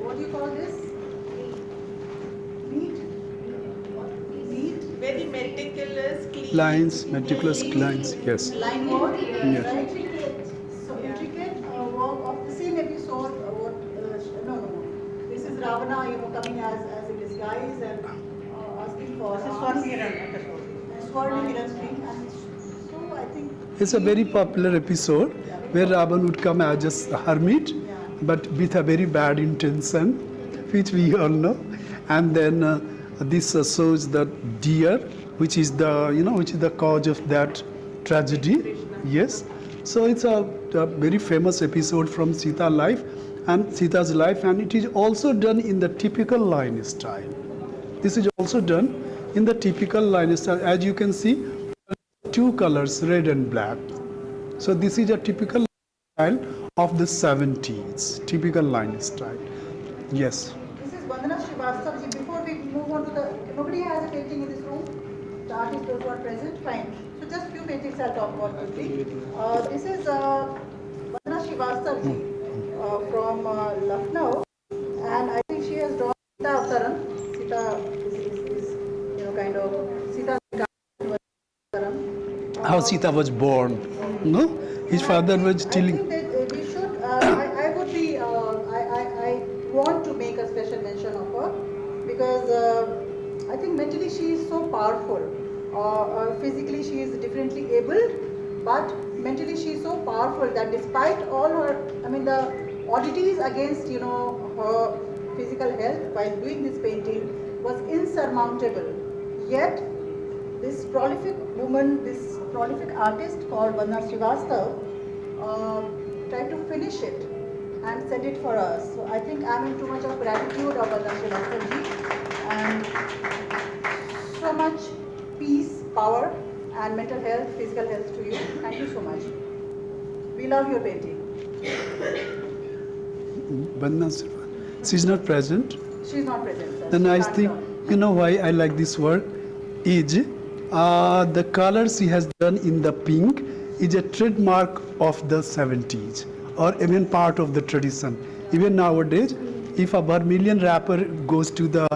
what do you call this? Neat? Very meticulous, clean. Lines, meticulous lines, yes. Line work, Yes. right? So intricate work of the same episode. No. This is Ravana, coming as a disguise and asking for. This is Swarnakiran episode. Swarnakiran's thing, and so I think. It's a very popular episode where Ravan would come as a hermit, but with a very bad intention, which we all know. And then this shows the deer, which is the cause of that tragedy. Yes. So it's a very famous episode from Sita's life, and it is also done in the typical line style. This is also done in the typical line style. As you can see, two colors, red and black. So this is a typical style of the 70s, typical line style. Yes. This is Vandana Srivastav ji. Before we move on to the, nobody has a painting in this room. The artists those who are present, fine. So just few paintings I'll talk about quickly. This is Vandana Srivastav ji from Lucknow, and I think she has drawn Sita Avtaran. Sita is kind of Sita Avtaran. How Sita was born. No, his father was I telling. think that we should. I would be. I want to make a special mention of her because I think mentally she is so powerful. Physically she is differently abled, but mentally she is so powerful that despite all her, the oddities against her physical health while doing this painting was insurmountable. Yet this prolific woman, this prolific artist called Vandana Srivastav tried to finish it and send it for us. So I think I'm in too much of gratitude of Vandana Srivastav ji, and so much peace, power and mental health, physical health to you. Thank you so much. We love your painting. Bandhan Sirwan. She's not present. She's not present, sir. The She nice can't thing, come. why I like this work is the colors he has done in the pink is a trademark of the 70s or even part of the tradition. Even nowadays, if a vermilion wrapper goes to the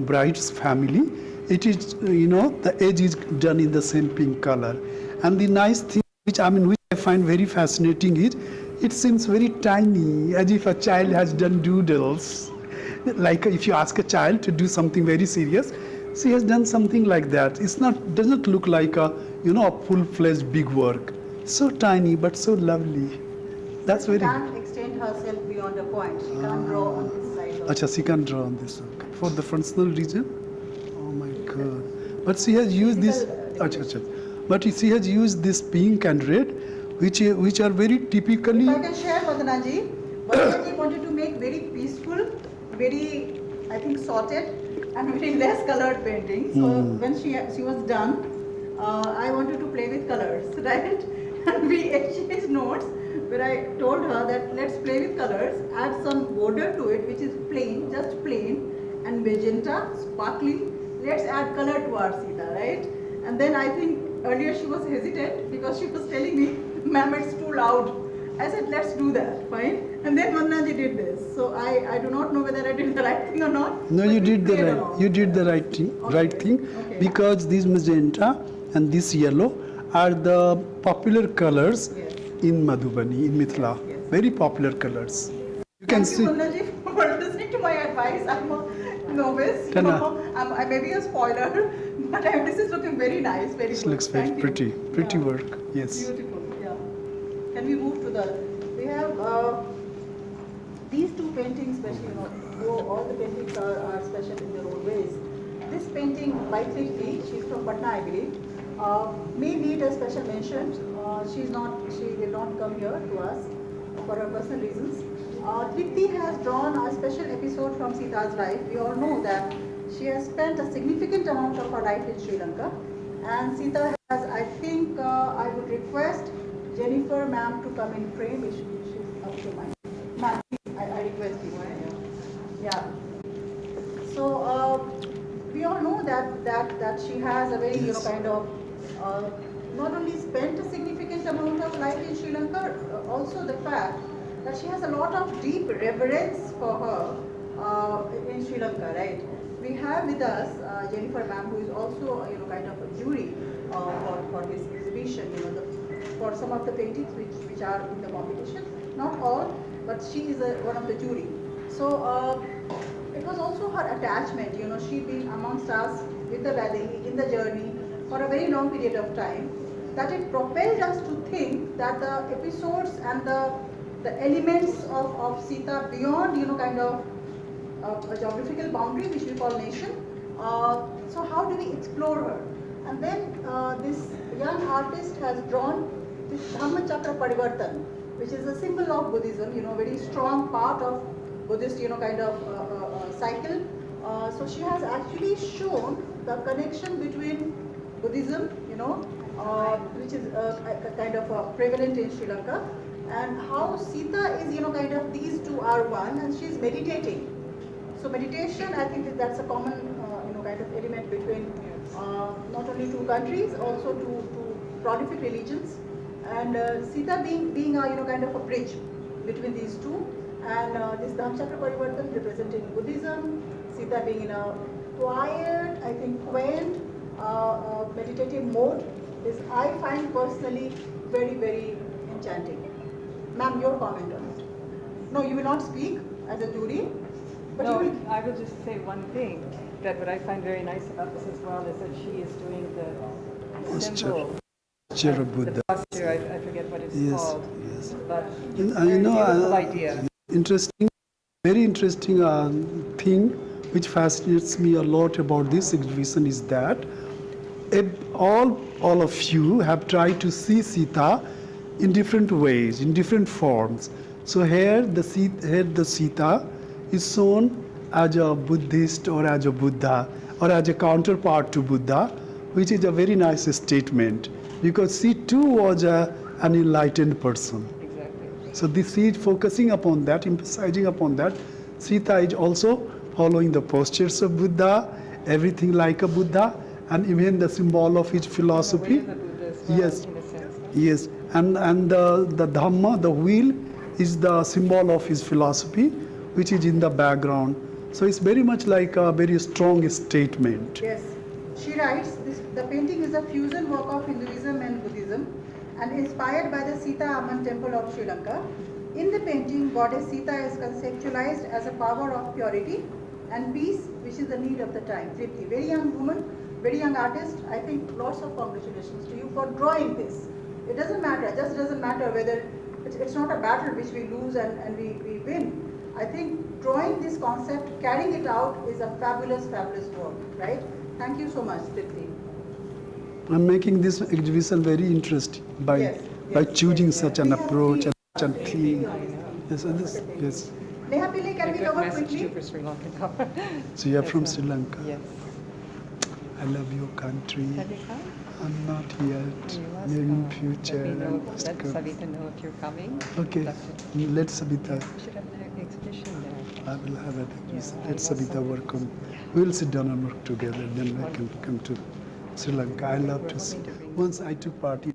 bride's family, it is the edge is done in the same pink color. And the nice thing which I find very fascinating is it seems very tiny, as if a child has done doodles. Like if you ask a child to do something very serious, she has done something like that. Does not look like a full-fledged big work. So tiny but so lovely. That's She very. can't extend herself beyond a point. She can't draw on this side. Acha, she can draw on this. Okay. For the frontal region. Oh my God! But she has used this. Acha. But she has used this pink and red, which are very typically. If I can share Vandana ji wanted to make very peaceful, very, I think, sorted and very less colored paintings. So when she was done, I wanted to play with colors, right? And we exchanged notes where I told her that let's play with colors, add some border to it, which is plain, just plain, and magenta, sparkling. Let's add color to our Sita, right? And then I think earlier she was hesitant because she was telling me, ma'am, it's too loud. I said, let's do that, fine. And then Vandana ji did this. So I do not know whether I did the right thing or not. No, but you we did the played right. along. You did the right thing. Okay. Right thing, Okay. because this magenta and this yellow are the popular colors Yes. in Madhubani, in Mithila. Yes. Very popular colors. You can Thank see. you, Vandana ji, for listening to my advice. I'm a novice. Kana. I may be a spoiler, but this is looking very nice, very This good. looks very Thank you. pretty Yeah. work. Yes. Beautiful, yeah. Can we move to the, we have these two paintings, especially, though all the paintings are special in their own ways. This painting by Tripti, she's from Patna, I believe, may need a special mention. She will not come here to us for her personal reasons. Tripti has drawn a special episode from Sita's life. We all know that she has spent a significant amount of her life in Sri Lanka, and Sita has, I think, I would request Jennifer ma'am to come in frame if she's up to mind. Ma'am, I request you. Yeah. So we all know that she has a very kind of not only spent a significant amount of life in Sri Lanka, also the fact that she has a lot of deep reverence for her in Sri Lanka, right? We have with us Jennifer ma'am, who is also kind of a jury for this exhibition. For some of the paintings which are in the competition, not all, but she is one of the jury. So it was also her attachment. She being amongst us with the Vaidehi in the journey for a very long period of time, that it propelled us to think that the episodes and the elements of Sita beyond kind of a geographical boundary which we call nation. So how do we explore her? And then this young artist has drawn this Dhamma Chakra Parivartan, which is a symbol of Buddhism, very strong part of Buddhist, kind of cycle. So she has actually shown the connection between Buddhism, which is kind of prevalent in Sri Lanka, and how Sita is, kind of these two are one, and she's meditating. So meditation, I think that's a common, kind of element between not only two countries, also two prolific religions, and Sita being a, kind of a bridge between these two, and this Dhammachakra Parivartan representing Buddhism, Sita being in a quiet, I think quaint, meditative mode, is I find personally very, very enchanting. Ma'am, your comment on it? No, you will not speak as a jury. But No, you will, I will just say one thing, that what I find very nice about this as well is that she is doing the symbol, Posture of the Buddha. posture, I forget what it's Yes, called, yes. but And, it's a very beautiful idea. Interesting, very interesting thing which fascinates me a lot about this exhibition is that all of you have tried to see Sita in different ways, in different forms. So here the Sita is shown as a Buddhist or as a Buddha or as a counterpart to Buddha, which is a very nice statement because she too was an enlightened person. Exactly. So this is focusing upon that, emphasizing upon that. Sita is also following the postures of Buddha, everything like a Buddha, and even the symbol of his philosophy. The Buddha as well, Yes, in a sense. No? yes, and the Dhamma, the wheel, is the symbol of his philosophy, which is in the background. So it's very much like a very strong statement. yes, she writes, the painting is a fusion work of Hinduism and Buddhism, and inspired by the Sita Amman temple of Sri Lanka. In the painting, goddess Sita is conceptualized as a power of purity and peace, which is the need of the time. Tripti, very young woman, very young artist. I think lots of congratulations to you for drawing this. It doesn't matter, it just doesn't matter whether it's not a battle which we lose and we win. I think drawing this concept, carrying it out is a fabulous, fabulous work, right? Thank you so much, Tripti. I'm making this exhibition very interesting by Yes, by yes, choosing yes, such yes. an We have approach seen- and such a theme. Yes, and this, yes. Neha Pillai, can we A good cover message quickly? too for Sri Lanka. So you're from Sri Lanka. Yes. I love your country. Have you come? I'm not yet. You must Maybe in come. future. Let me know, I must let come. Savita know if you're coming. Okay. Lovely. Let Sabita. We should have an exhibition there. I will have it. Yeah, Let Sabita work on. We'll sit down and work together. Then I can come to Sri Lanka. I love to see. Once I took part in.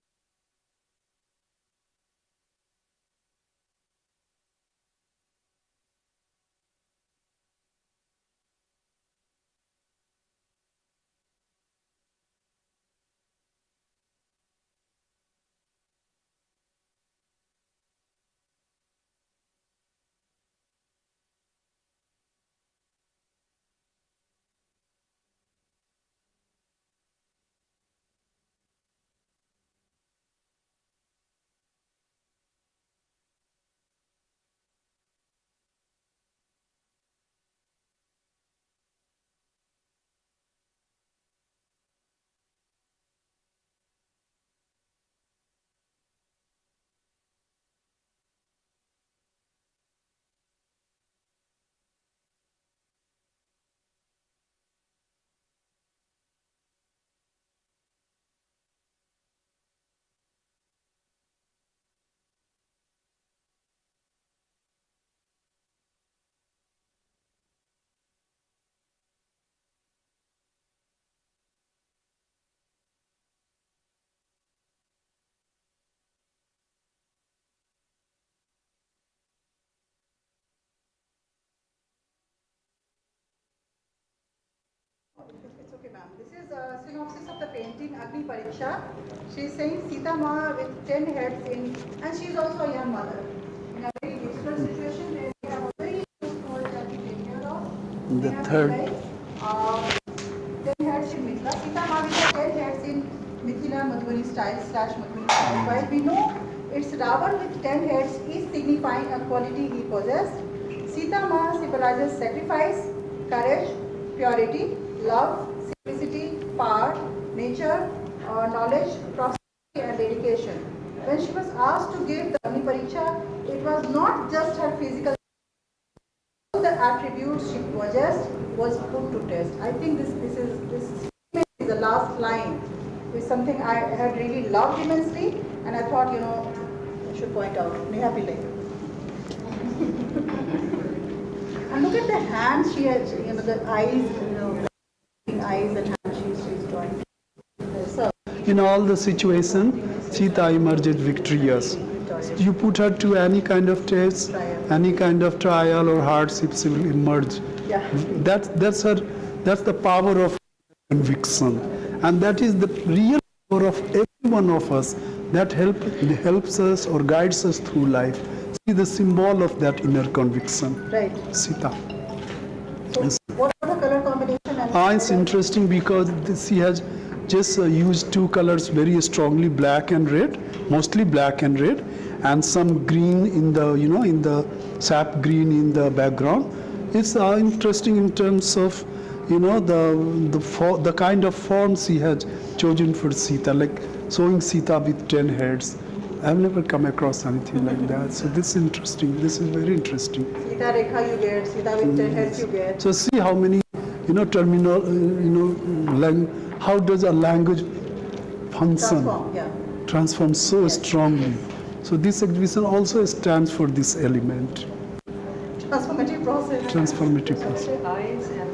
It's okay, ma'am. This is a synopsis of the painting Agni Pariksha. She is saying Sita Ma with 10 heads in, and she is also a young mother. In a very useful situation where we have a very useful that we take care of. The We have third. like, 10 heads in Mithila. Sita Ma with 10 heads in Mithila Madhubani style / Madhubani style. While we know it's Ravan with 10 heads is signifying a quality he possessed. Sita Ma symbolizes sacrifice, courage, purity, love, simplicity, power, nature, knowledge, prosperity and dedication. When she was asked to give the Agni Pariksha, it was not just her physical, all the attributes she possessed was put to test. I think this is the last line, is something I had really loved immensely, and I thought, I should point out. Neha Pillai. And look at the hands she has, the eyes, eyes and hands she's drawing. So, In all the situation, Sita emerged victorious. You put her to any kind of test, any kind of trial or hardship, she will emerge. yeah. That's the power of conviction, and that is the real power of every one of us that helps us or guides us through life. See the symbol of that inner conviction, Right. Sita. So, what are the color combination? It's interesting because she has just used two colors very strongly, black and red, mostly black and red, and some green in the in the sap green in the background. It's interesting in terms of the kind of form she has chosen for Sita, like showing Sita with 10 heads. I've never come across anything like that. So this is interesting. This is very interesting. Sita Rekha you get, Sita with 10 heads you get. So see how many terminal how does a language function transform so strongly. So this exhibition also stands for this element. Transformative process. Transformative process. Eyes and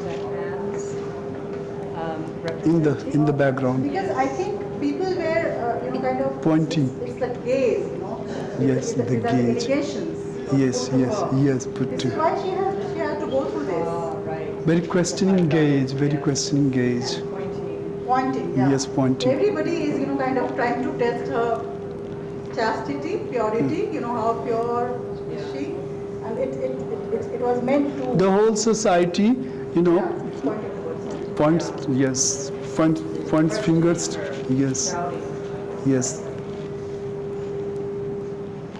the hands In the background. Because I think people were kind of Pointing. It's the gaze, Yes, it's the gaze. indications. Yes, put This to. is why she had to go through this. Very questioning gaze, very questioning gaze. Pointing, yeah. Yes, pointing. Everybody is, kind of trying to test her chastity, purity, how pure is she? And it was meant to... The whole society, it's pointing towards points, yes, points fingers, yes.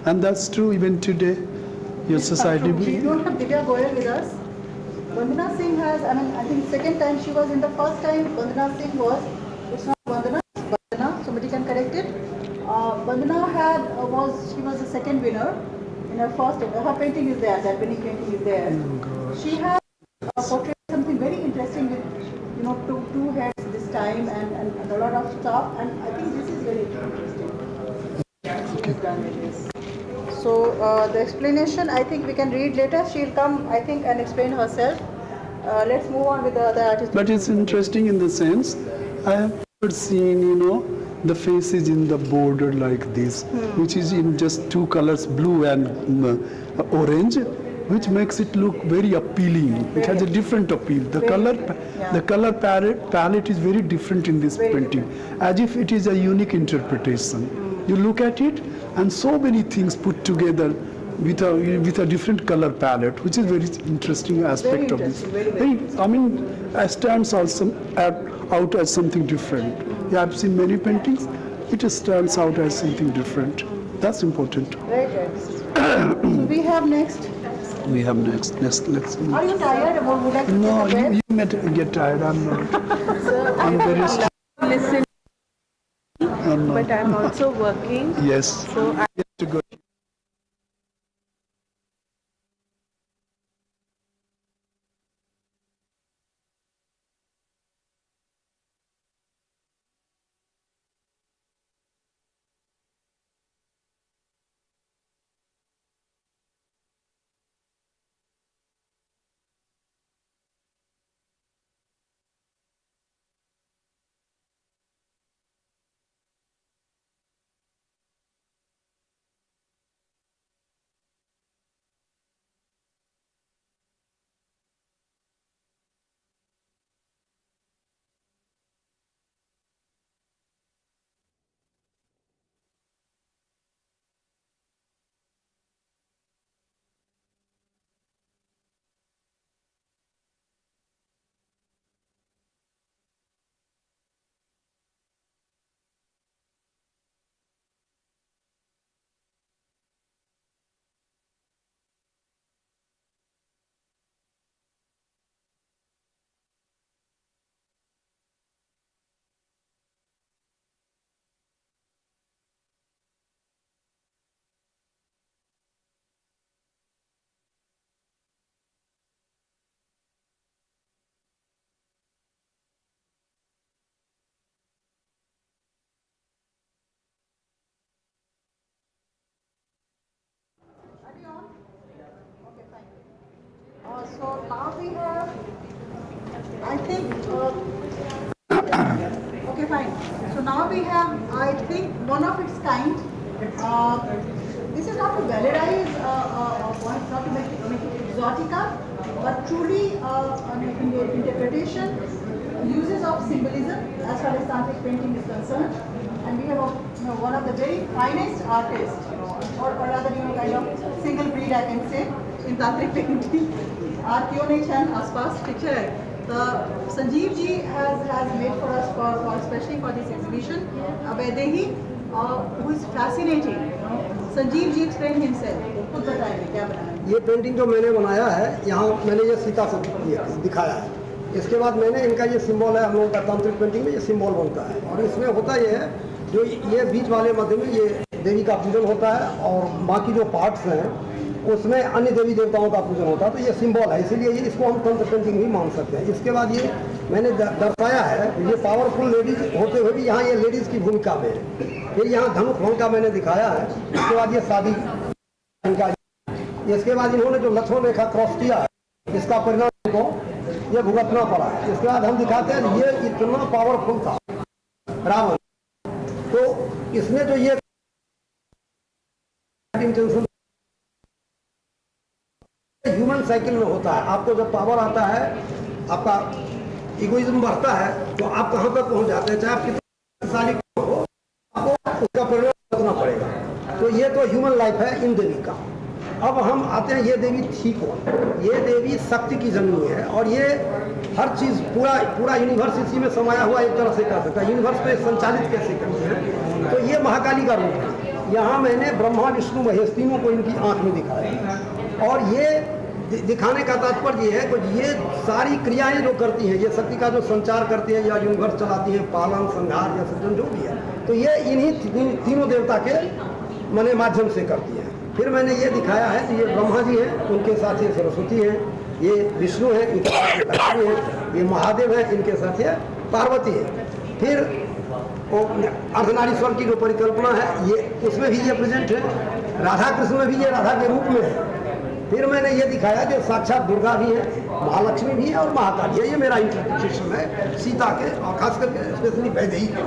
And that's true even today. Your society. We don't have Divya Goyal with us. Vandana Singh has, I think second time she was in the first time, Vandana Singh was, it's not Vandana, it's Vandana, somebody can correct it. Vandana she was the second winner in her first, her painting is there, that winning painting is there. She had portrayed something very interesting with, two heads this time and a lot of stuff, and I think this is very interesting. She has done with this. So the explanation I think we can read later. She'll come, I think, and explain herself. Let's move on with the other artists. But it's interesting in the sense, I have never seen, the faces in the border like this, which is in just two colors, blue and orange, which makes it look very appealing. It has a different appeal. The color palette is very different in this painting, as if it is a unique interpretation. You look at it, and so many things put together with a different color palette, which is very interesting aspect of this. Stands out as something different. Yeah, I've seen many paintings. It just stands out as something different. That's important. Right. So we have next. Let's. Are you tired? Or would like to No, take a break? you might get tired. I'm not. I'm very. Listen, I'm not. but I'm also working. Yes. So I have to go. I think, okay, fine. So now we have, I think, one of its kind. This is not to valorize a point, not to make it exotica, but truly an interpretation, uses of symbolism as far as tantric painting is concerned. And we have one of the very finest artists, or rather, kind of single breed, I can say, in tantric painting. Our Kyone Chan Aspas picture. Sanjeev ji has made for us, for especially for this exhibition, Vaidehi, who is fascinating. Sanjeev ji explain himself, खुद बताएंगे क्या बनाया है? ये painting जो मैंने बनाया है, यहाँ मैंने ये सीता को दिखाया है। इसके बाद मैंने इनका ये सिंबल है, हम लोगों का तांत्रिक पेंटिंग में ये सिंबल बनता है। और इसमें होता ये है, जो ये बीच वाले मध्य में ये देवी का पूजन होता है, और बाकी जो पार्ट्स हैं उसमें अन्य देवी देवताओं का पूजन होता है। तो ये सिंबल है, इसीलिए ये इसको हम तंत्र पेंटिंग भी मान सकते हैं। इसके बाद ये मैंने दर्शाया है, ये पावरफुल लेडीज होते हुए भी यहाँ ये लेडीज़ की भूमिका में है। फिर यहाँ धनुष भवन का मैंने दिखाया है। इसके बाद ये शादी इनका, इसके बाद इन्होंने जो लक्ष्मण रेखा क्रॉस किया है, इसका परिणाम इनको ये भुगतना पड़ा है। इसके बाद हम दिखाते हैं ये इतना पावरफुल था रावण, तो इसमें जो ये इंटेंशन ह्यूमन साइकिल में होता है। आपको जब पावर आता है, आपका इगोइज्म बढ़ता है, तो आप कहाँ तक पहुँच जाते हैं, चाहे आप कितने साली हो, आपको उसका परिणाम करना पड़ेगा। तो ये तो ह्यूमन लाइफ है इन देवी का। अब हम आते हैं, ये देवी थी कौन? ये देवी शक्ति की जननी है, और ये हर चीज़ पूरा यूनिवर्स इसी में समाया हुआ एक तरह से कह सकता है। यूनिवर्स को संचालित कैसे करती है, तो ये महाकाली का रूप है। यहाँ मैंने ब्रह्मा विष्णु महेश तीनों को इनकी आँख में दिखाया, और ये दिखाने का तात्पर्य ये है कि ये सारी क्रियाएं जो करती हैं, ये शक्ति का जो संचार करती हैं या यूनिवर्स चलाती हैं, पालन संहार या सृजन जो भी है, तो ये इन्हीं तीनों देवता के मने माध्यम से करती है। फिर मैंने ये दिखाया है कि ये ब्रह्मा जी हैं, उनके साथ ये सरस्वती हैं, ये विष्णु है, इनके साथ ये लक्ष्मी है, ये महादेव है, इनके साथ ये पार्वती है। फिर अर्धनारीश्वर की जो परिकल्पना है, ये उसमें भी ये प्रेजेंट है। राधा कृष्ण में भी ये राधा के रूप में है। फिर मैंने ये दिखाया कि साक्षात दुर्गा भी है, महालक्ष्मी भी है और महाकाली है। ये मेरा इंटरप्रिटेशन है सीता के, और खास करके स्पेशली वैदेही के।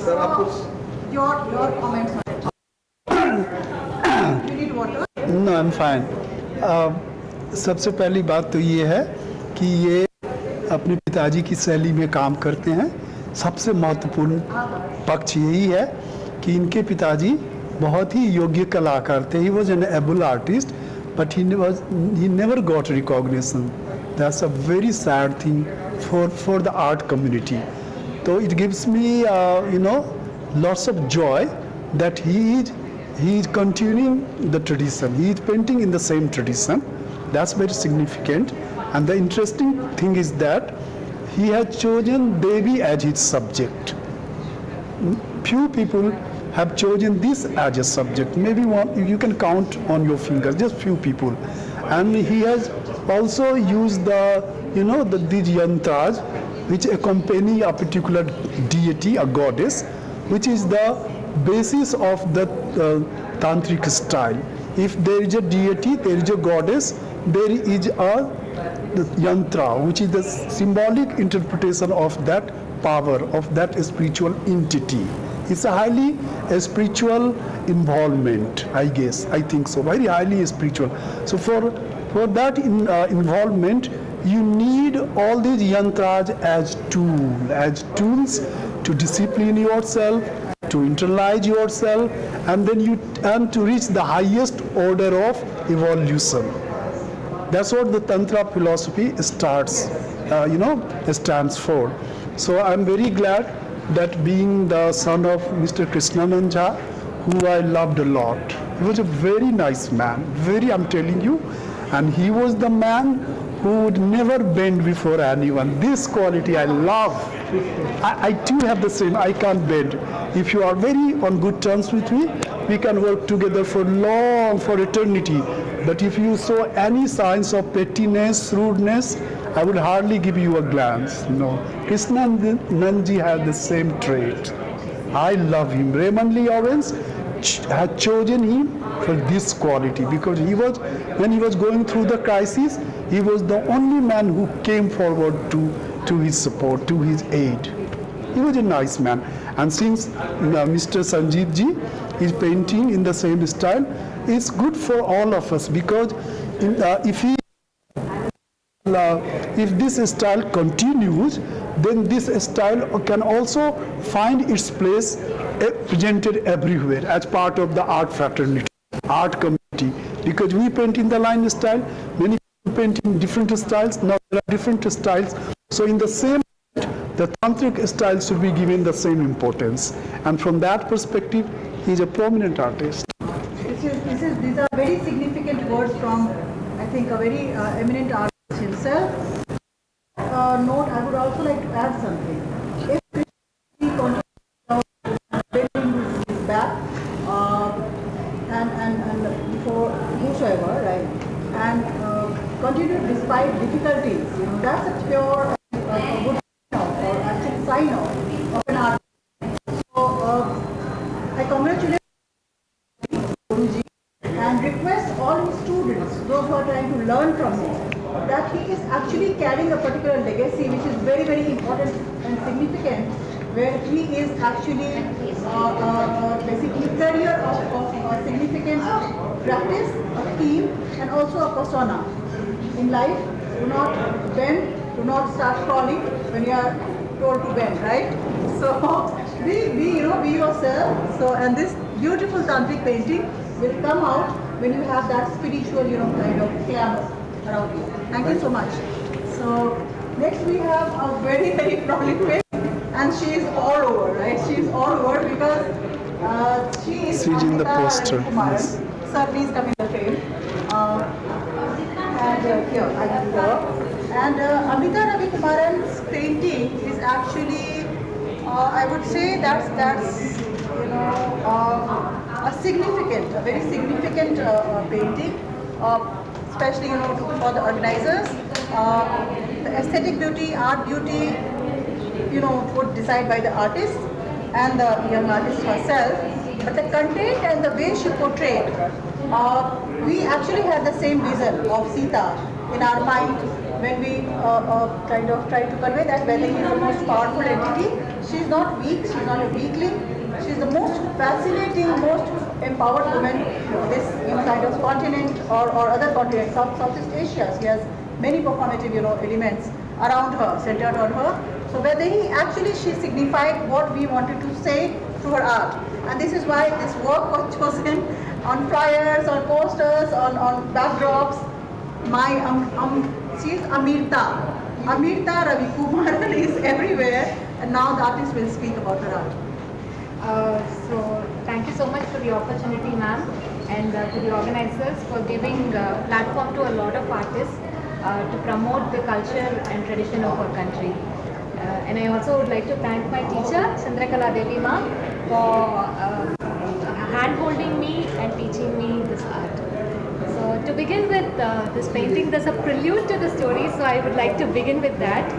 सर आप कुछ your comments on it. You need water? No I am fine. सबसे पहली बात तो ये है कि ये अपने पिताजी की शैली में काम करते हैं। सबसे महत्वपूर्ण पक्ष यही है कि इनके पिताजी बहुत ही योग्य कलाकार थे। He was an able artist, but he never got recognition. That's a very sad thing for the art community. So it gives me, lots of joy that he is continuing the tradition. He is painting in the same tradition. That's very significant. And the interesting thing is that he has chosen Devi as his subject. Few people have chosen this as a subject. Maybe one, you can count on your fingers, just few people. And he has also used these yantras which accompany a particular deity, a goddess, which is the basis of the tantric style. If there is a deity, there is a goddess, there is a yantra, which is the symbolic interpretation of that power, of that spiritual entity. It's a highly spiritual involvement, I guess. I think so. Very highly spiritual. So for that involvement, you need all these yantras as tools to discipline yourself, to internalize yourself, and then to reach the highest order of evolution. That's what the Tantra philosophy stands for. So I'm very glad that being the son of Mr. Krishnanand Jha, who I loved a lot. He was a very nice man, I'm telling you, and he was the man who would never bend before anyone. This quality I love. I too have the same. I can't bend. If you are very on good terms with me, we can work together for eternity. But if you show any signs of pettiness, rudeness, I would hardly give you a glance. No. Krishnanandji had the same trait. I love him. Raymond Lee Owens had chosen him for this quality, because when he was going through the crisis, he was the only man who came forward to his support, to his aid. He was a nice man. And since Mr. Sanjeev ji is painting in the same style, it's good for all of us, because if this style continues, then this style can also find its place presented everywhere as part of the art fraternity, art community. Because we paint in the line style, many people paint in different styles. Now there are different styles. So in the same, the tantric style should be given the same importance. And from that perspective, he is a prominent artist. These are very significant words from, I think, a very eminent artist himself. Note, I would also like to add something. If he continues building his back and before whosoever, right, and continue despite difficulties, that's a pure good or actual sign of an artist. So I congratulate Guruji and request all his students, those who are trying to learn from him, that he is actually carrying a particular legacy which is very, very important and significant, where he is actually basically carrier of significant practice, a theme, and also a persona. In life, do not bend, do not start crawling when you are told to bend, right? So be yourself. So, and this beautiful tantric painting will come out when you have that spiritual, kind of glamour around you. Thank you so much. So next we have a very, very prolific, and she is all over, right? She is all over because she is in the poster. Yes. Sir, please come in the frame. And here, I am here. And Amita Ravi Kumaran's painting is actually, I would say that's a very significant painting. Especially for the organizers, the aesthetic beauty, art beauty, would decide by the artist and the young artist herself. But the content and the way she portrayed, we actually had the same vision of Sita in our mind when we kind of tried to convey that Vaidehi is the most powerful entity. She is not weak, she is not a weakling. She is the most fascinating, most empowered woman this kind of continent or other continents, Southeast Asia. She has many performative elements around her, centered on her. So Vaidehi, actually she signified what we wanted to say through her art. And this is why this work was chosen on flyers, on posters, on backdrops. She is Amirta. Amirta Ravi Kumaran is everywhere, and now the artist will speak about her art. So thank you so much for the opportunity, ma'am, and to the organizers for giving platform to a lot of artists to promote the culture and tradition of our country. And I also would like to thank my teacher, Chandrakala Devi ma'am, for hand-holding me and teaching me this art. So to begin with this painting, there's a prelude to the story, so I would like to begin with that.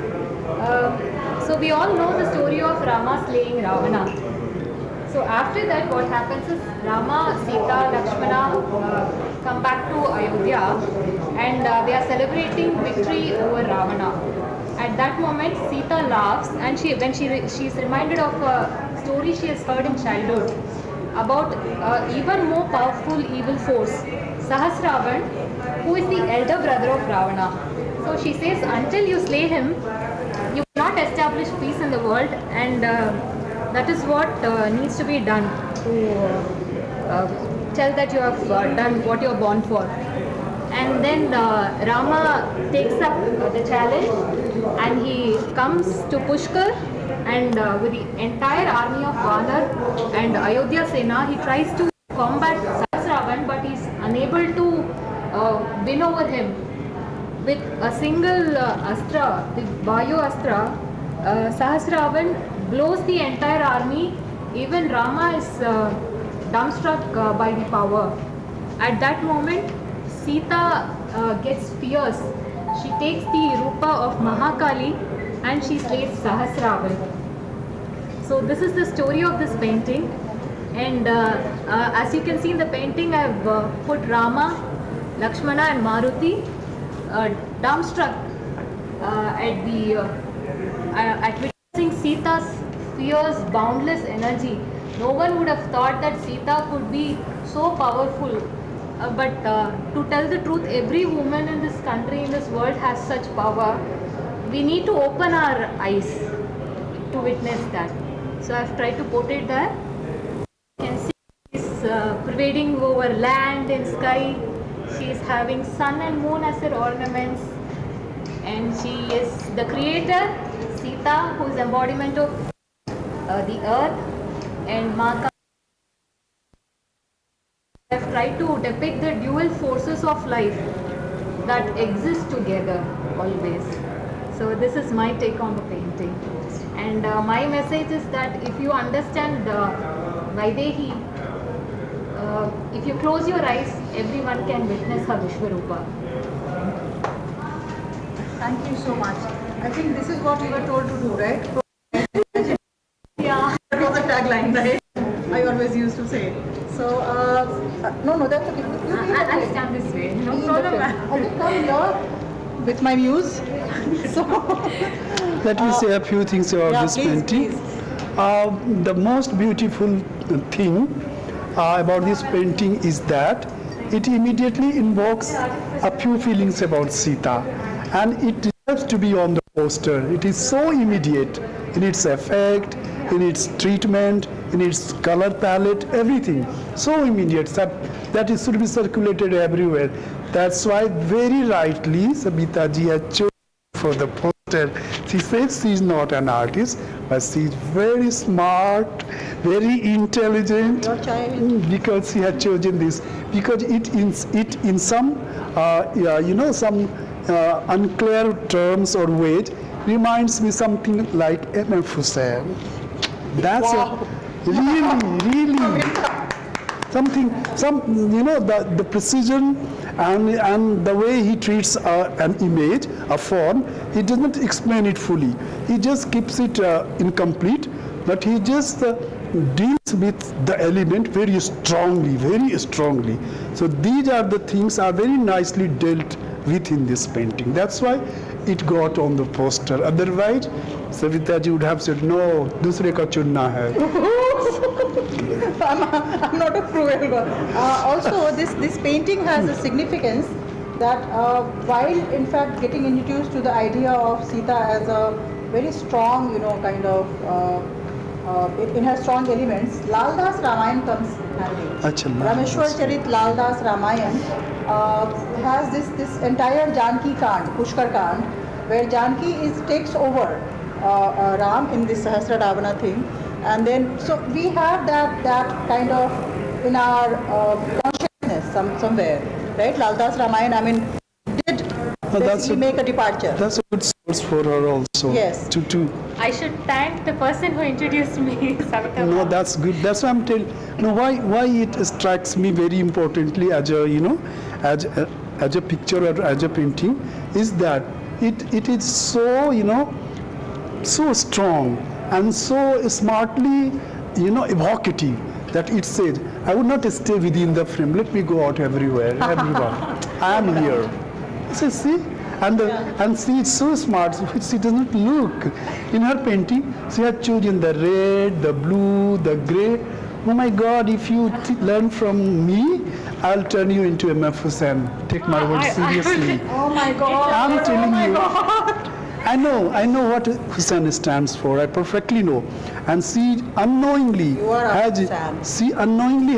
So we all know the story of Rama slaying Ravana. So after that, what happens is Rama, Sita, Lakshmana come back to Ayodhya, and they are celebrating victory over Ravana. At that moment, Sita laughs, and she is reminded of a story she has heard in childhood about even more powerful evil force, Sahasravan, who is the elder brother of Ravana. So she says, until you slay him, you cannot establish peace in the world, and that is what needs to be done to tell that you have done what you are born for. And then Rama takes up the challenge, and he comes to Pushkar, and with the entire army of Vanar and Ayodhya Sena, he tries to combat Sahasravan, but he is unable to win over him. With a single astra, the Vayu astra, Sahasravan blows the entire army. Even Rama is dumbstruck by the power. At that moment, Sita gets fierce. She takes the Rupa of Mahakali and she slays Sahasravan. So this is the story of this painting. And as you can see in the painting, I've put Rama, Lakshmana and Maruti dumbstruck at witnessing Sita's fierce, boundless energy. No one would have thought that Sita could be so powerful. But to tell the truth, every woman in this country, in this world has such power. We need to open our eyes to witness that. So I've tried to portray that. You can see she's pervading over land and sky. She is having sun and moon as her ornaments. And she is the creator, Sita, who is embodiment of the earth, and Maka. I have tried to depict the dual forces of life that exist together always. So this is my take on the painting. And my message is that if you understand Vaidehi, if you close your eyes, everyone can witness her Vishwarupa. Thank you so much. I think this is what we were told to do, right? Yeah. That was the tagline, right? I always used to say. So, no, that's okay. I'll stand this way. No problem, ma'am. I can come here with my muse. So, Let me say a few things about yeah, this please, painting. The most beautiful thing about this painting is that it immediately invokes a few feelings about Sita, and it deserves to be on the poster. It is so immediate in its effect, in its treatment, in its color palette, everything. So immediate that it should be circulated everywhere. That's why very rightly Sabita ji had chosen for the poster. She says she's not an artist, but she's very smart, very intelligent. your child. Because she had chosen this, because it in some some unclear terms or ways reminds me something like M.F. Hussain. That's really something, the precision and the way he treats an image, a form. He doesn't explain it fully. He just keeps it incomplete, but he just deals with the element very strongly, very strongly. So these are the things are very nicely dealt with in this painting. That's why it got on the poster. Otherwise, Savita ji would have said, no, dusre ka chunna hai. I'm not a cruel girl. Also, this painting has a significance that while in fact getting introduced to the idea of Sita as a very strong, kind of in her strong elements, Lal Das Ramayan comes handy. Rameshwar Charit Lal Das Ramayan has this entire Janki Kand, Pushkar Kand, where Janki takes over Ram in this Sahasra Ravana thing, and then so we have that kind of in our consciousness somewhere, right? Lal Das Ramayan, I mean, did basically make a departure. That's a good source for her also. Yes. To I should thank the person who introduced me, Savita. No, that's good. That's why I'm telling. No, why it strikes me very importantly as a as a picture or as a painting is that it is so so strong and so smartly evocative that it says, I would not stay within the frame. Let me go out everywhere, everyone. I am here. So see. And she is so smart, she doesn't look. In her painting, she had chosen the red, the blue, the grey. Oh my God, if you learn from me, I'll turn you into a M.F. Hussain. Take my word seriously. Oh my God! I'm telling you. God. I know what Hussain stands for. I perfectly know. And she unknowingly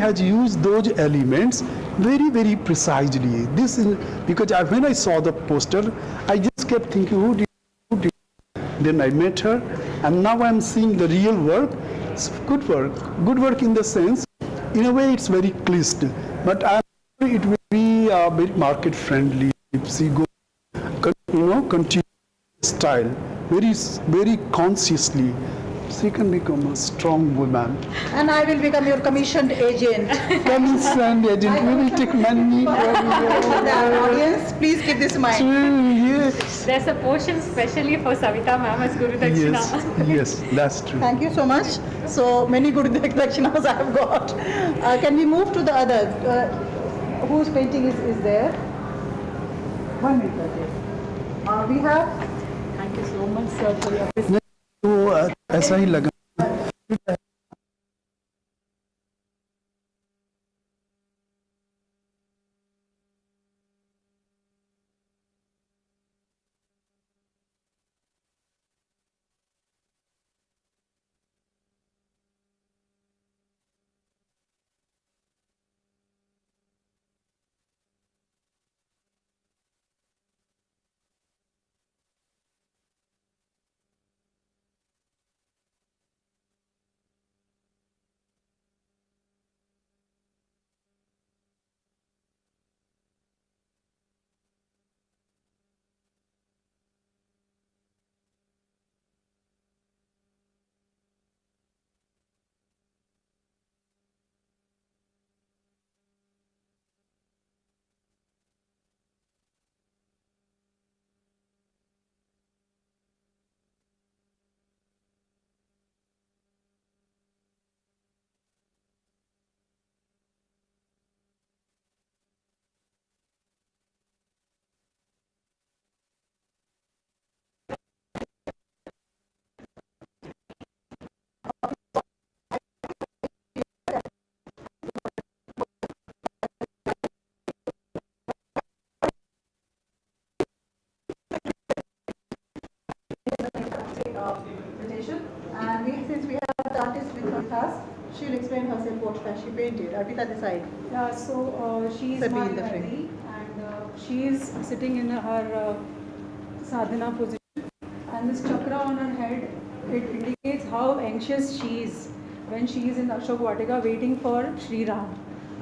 has used those elements very, very precisely. This is because when I saw the poster, I just kept thinking, who did? Then I met her, and now I'm seeing the real work. It's good work in the sense, in a way, it's very cliched, but I'm sure it will be very market friendly if she go, continue style very, very consciously. she can become a strong woman. And I will become your commissioned agent. Commissioned agent, we will take money from For the you. audience, please keep this in mind. True, yes. There's a portion specially for Savita ma'am as Guru Dakshina. Yes, that's true. Thank you so much. So many good dakshinas I have got. Can we move to the other? Whose painting is there? 1 minute. We have. Thank you so much, sir, for your visit. तो ऐसा ही लगा. Presentation. And since we have the artist with us, she'll explain herself what has she painted. Arpita, this side. Yeah, so she is Sir, be my in the frame. Vaidehi, and she is sitting in her sadhana position, and this chakra on her head, it indicates how anxious she is when she is in Ashok Vatika waiting for Sri Ram.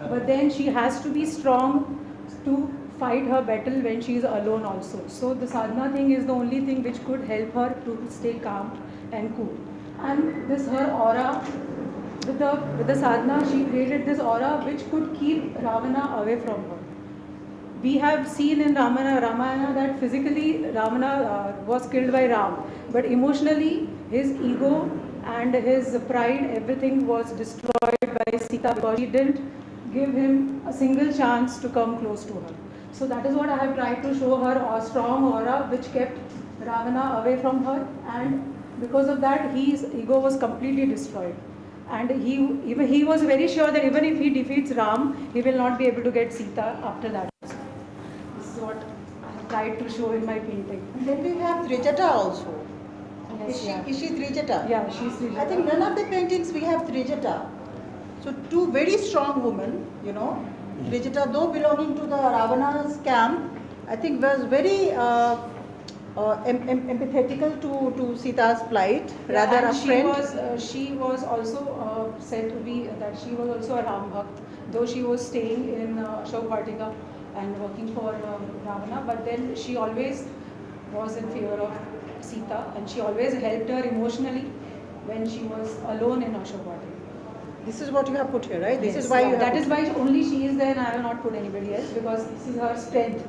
But then she has to be strong to fight her battle when she is alone also. So the sadhana thing is the only thing which could help her to stay calm and cool. And this her aura, with the sadhana, she created this aura which could keep Ravana away from her. We have seen in Ramayana that physically Ravana was killed by Ram, but emotionally his ego and his pride, everything was destroyed by Sita because she didn't give him a single chance to come close to her. So that is what I have tried to show her, a strong aura which kept Ravana away from her, and because of that his ego was completely destroyed. And he was very sure that even if he defeats Ram, he will not be able to get Sita after that. This is what I have tried to show in my painting. And then we have Trijata also. Yes, Is she Trijata? Yeah, she's Trijata. I think none of the paintings we have Trijata. So two very strong women, you know. Trijata, though belonging to the Ravana's camp, I think was very empathetical to Sita's plight, rather and a friend. she was also said to be that she was also a Ram Bhakt, though she was staying in Ashok Vatika and working for Ravana, but then she always was in favor of Sita, and she always helped her emotionally when she was alone in Ashok Vatika. This is what you have put here, right? This Yes, is why you have that put is why only she is there, and I will not put anybody else because this is her strength.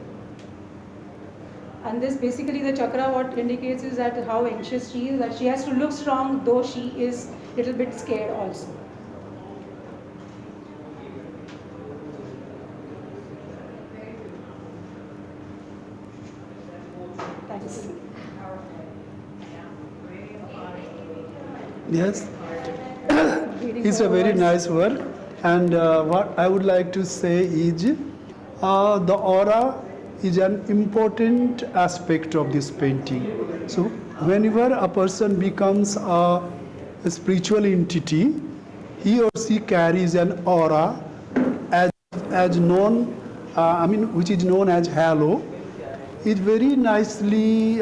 And this basically the chakra what indicates is that how anxious she is, that she has to look strong though she is a little bit scared also. Thanks. Yes, it's a very nice work, and what I would like to say is the aura is an important aspect of this painting. So whenever a person becomes a spiritual entity, he or she carries an aura as known, which is known as halo. It's very nicely,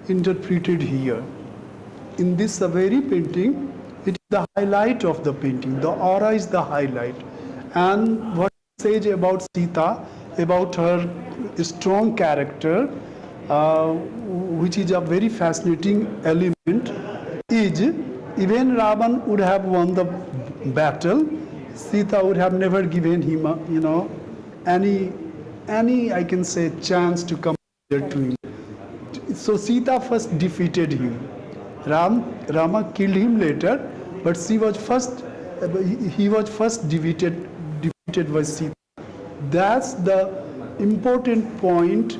interpreted here. In this very painting, it is the highlight of the painting. The aura is the highlight. And what it says about Sita, about her strong character, which is a very fascinating element, is is, even Ravan would have won the battle, Sita would have never given him, any I can say chance to come here to him. So Sita first defeated him. Rama killed him later, but he was first defeated by Sita. That's the important point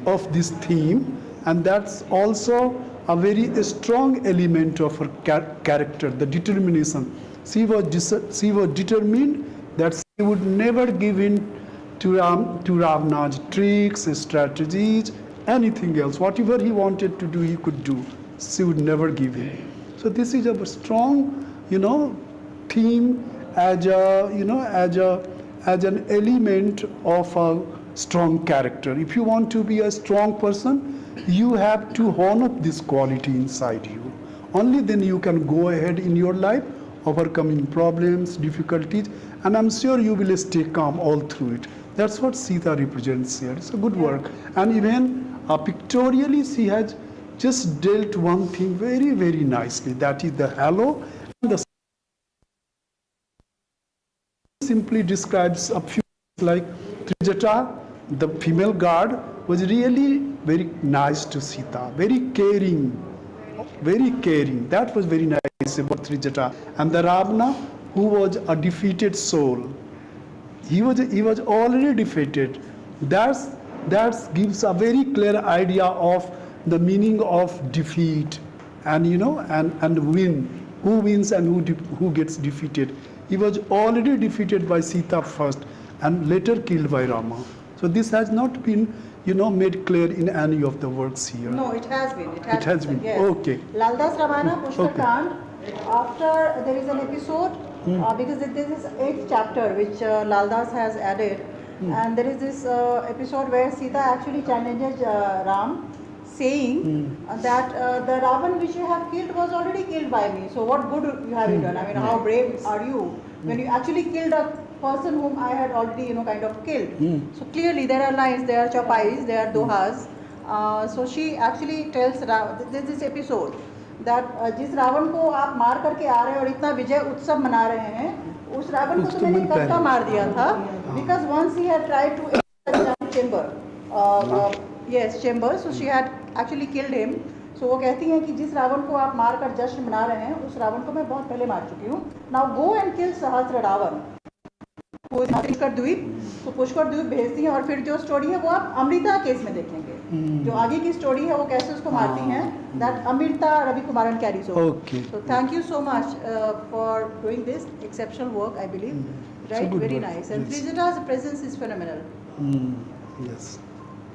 of this theme, and that's also a very strong element of her character, the determination. She was determined that she would never give in to Ravana's tricks, strategies, anything else. Whatever he wanted to do, he could do. She would never give in. So this is a strong, theme as an element of a strong character. If you want to be a strong person, you have to hone up this quality inside you. Only then you can go ahead in your life, overcoming problems, difficulties, and I'm sure you will stay calm all through it. That's what Sita represents here. It's a good work. And even pictorially, she has just dealt one thing very, very nicely. That is the halo. And the simply describes a few things like Trijata, the female guard, was really very nice to Sita, very caring, very caring. That was very nice about Trijata. And the Ravana, who was a defeated soul, he was already defeated. That gives a very clear idea of the meaning of defeat, and and win. Who wins and who gets defeated. He was already defeated by Sita first, and later killed by Rama. So this has not been, made clear in any of the works here. No, it has been. It has been. Yes. Okay. Laldas Ravana Pushtakand. After there is an episode, because this is 8th chapter which Laldas has added, and there is this episode where Sita actually challenges Ram, saying that the Ravan which you have killed was already killed by me. So what good you have you done? I mean, how brave are you when you actually killed a person whom I had already kind of killed? So clearly there are lines, there are chapais, there are dohas. So she actually tells this episode that जिस रावण को आप मार करके आ रहे हैं और इतना विजय उत्सव मना रहे हैं, उस रावण को तो मैंने कच्चा मार दिया था, because once he had tried to enter the chamber, chamber, so she had actually killed him. So वो कहती हैं कि जिस रावण को आप मार कर जश्न मना रहे हैं, उस रावण को मैं बहुत पहले मार चुकी हूँ. Now go and kill सहस्त्र रावण. पुष्कर द्वीप, तो पुष्कर द्वीप भेजती हैं, और फिर जो स्टोरी है वो आप अमृता केस में देखेंगे. जो आगे की स्टोरी है वो कैसे उसको मारती हैं, that Amrita Ravi Kumaran carries over. Okay. So thank you so much for doing this exceptional work, I believe. Right, very work. nice. And Yes. Trijata's presence is phenomenal. Yes.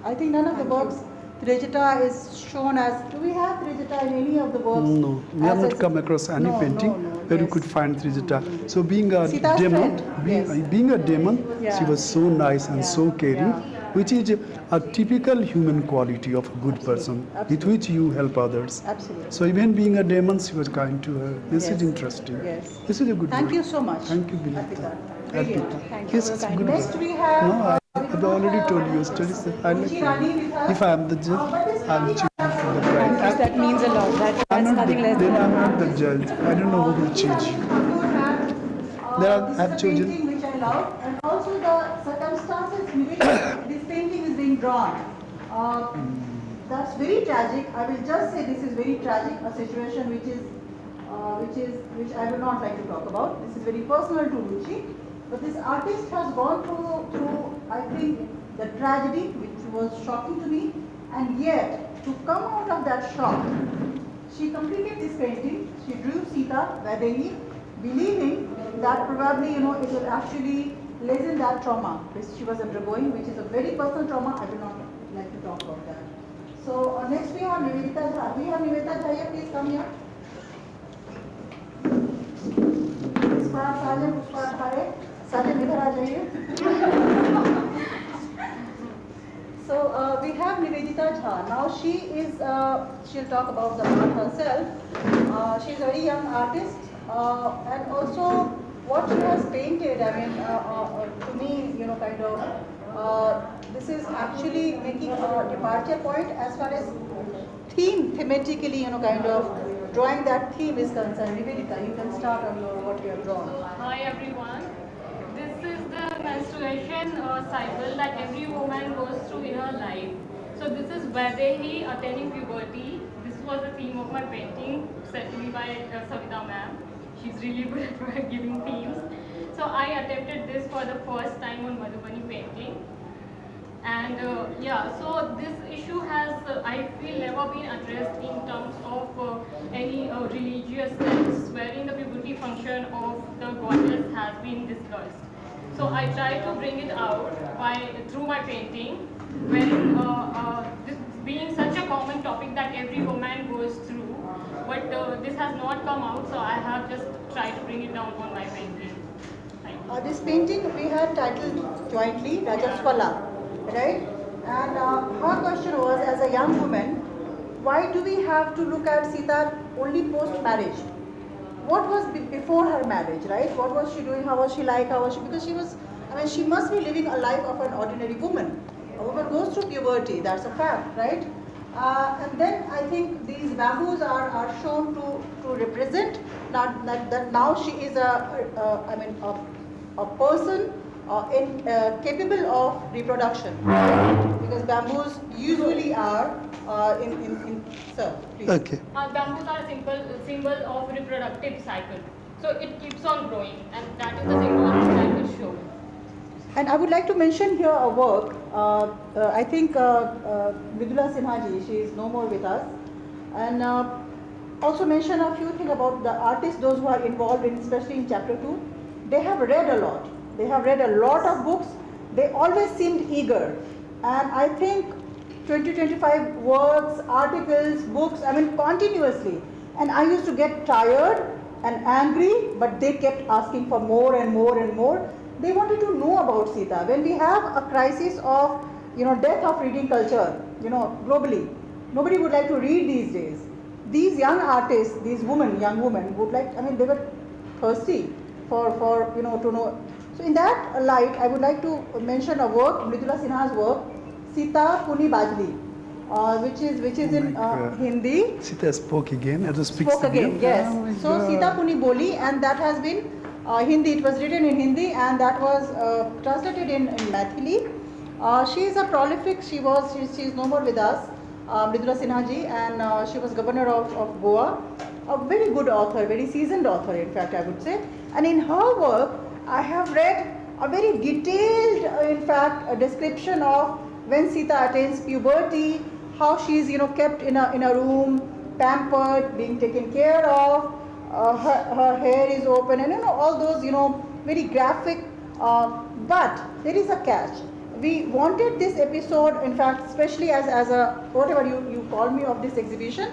I think none of the works Trijata is shown as. Do we have Trijata in any of the works? No, we have not come across any painting where you could find Trijata. So being a Sita's demon, friend, being a demon, Yeah. she was so nice and so caring, which is a typical human quality of a good person, with which you help others. Absolutely. So even being a demon, she was kind to her. This is Yes. interesting. Yes. This is a good Thank work. you so much. Thank you, Vinita. Arpita. Brilliant. Arpita. Thank Yes, it's good Next work. we have. No, I've already told you yesterday. I like it. If I am the judge, I'll choose for the bride. That means a lot. That's nothing less Then than I'm not the judge. I don't know who will choose you. There are- This I've is a chosen- painting which I love, and also the circumstances in which this painting is being drawn. That's very tragic. I will just say this is very tragic, a situation which I will not like to talk about. This is very personal to Ruchi, but this artist has gone through I think the tragedy, which was shocking to me, and yet to come out of that shock, she completed this painting. She drew Sita, Vaidehi, believing that probably it will actually lessen that trauma which she was undergoing, which is a very personal trauma. I will not like to talk about that. So next we have Nivedita Jha. We have Nivedita Jha here. Please come here. Sajan इधर आ जाइए. So we have Nivedita Jha. Now she'll talk about the art herself. She's a very young artist, and also what she has painted. I mean, to me, kind of. This is actually making a departure point as far as thematically, kind of drawing that theme is concerned. Nivedita, you can start on what you have drawn. Hi everyone. This is the menstruation cycle that every woman goes through in her life. So this is Vaidehi attaining puberty. This was the theme of my painting, set to me by Savita ma'am. She's really good at giving themes. So I attempted this for the first time on Madhubani painting. And so this issue has, I feel, never been addressed in terms of any religious sense, wherein the puberty function of the goddess has been discussed. So I try to bring it out through my painting, wherein this being such a common topic that every woman goes through, but this has not come out, so I have just tried to bring it down on my painting. This painting we had titled jointly Rajaswala, right? And her question was, as a young woman, why do we have to look at Sita only post-marriage? What was before her marriage, right? What was she doing? How was she like? How was she? Because she was, she must be living a life of an ordinary woman. A woman goes through puberty, that's a fact, right? And then I think these bamboos are shown to represent that now she is a person capable of reproduction, because bamboos usually are sir, please. Okay. Bamboos are a symbol of reproductive cycle. So it keeps on growing, and that is the symbol of the cycle show. And I would like to mention here a work, I think Mithila Sinhaji, she is no more with us, and also mention a few things about the artists, those who are involved in, especially in chapter 2. They have read a lot. They have read a lot of books. They always seemed eager. And I think 20-25 works, articles, books, continuously. And I used to get tired and angry, but they kept asking for more and more and more. They wanted to know about Sita. When we have a crisis of, death of reading culture, globally, nobody would like to read these days. These young artists, these young women would like, they were thirsty for to know. So in that light, I would like to mention a work, Mridula Sinha's work, Sita Puni Bajli, which is in Hindi. Sita spoke again. Spoke again, yes. So God. Sita Puni Boli, and that has been Hindi. It was written in Hindi, and that was translated in Mithili. She is a prolific. She's no more with us, Mridula Sinha ji, and she was governor of Goa. A very good author, very seasoned author, in fact, I would say. And in her work, I have read a very detailed, in fact, a description of when Sita attains puberty, how she is, kept in a room, pampered, being taken care of, her hair is open, and all those, very graphic. But there is a catch. We wanted this episode, in fact, especially as a whatever you call me of this exhibition.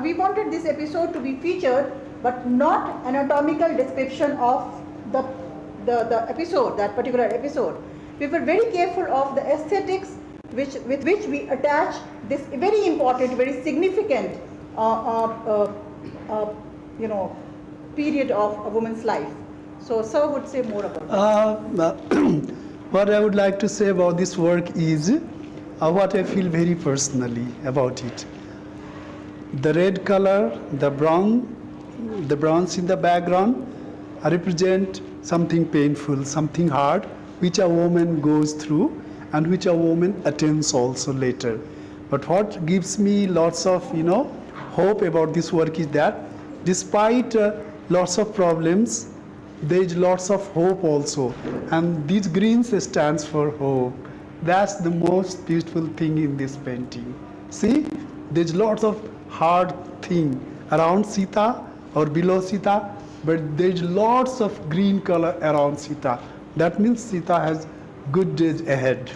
We wanted this episode to be featured, but not anatomical description of the episode, that particular episode. We were very careful of the aesthetics with which we attach this very important, very significant, period of a woman's life. So, sir would say more about it. What I would like to say about this work is what I feel very personally about it. The red color, the browns in the background represent something painful, something hard, which a woman goes through and which a woman attains also later. But what gives me lots of hope about this work is that despite lots of problems, there is lots of hope also, and these greens stands for hope. That's the most beautiful thing in this painting. See, there's lots of hard thing around Sita or below Sita, but there's lots of green color around Sita. That means Sita has good days ahead.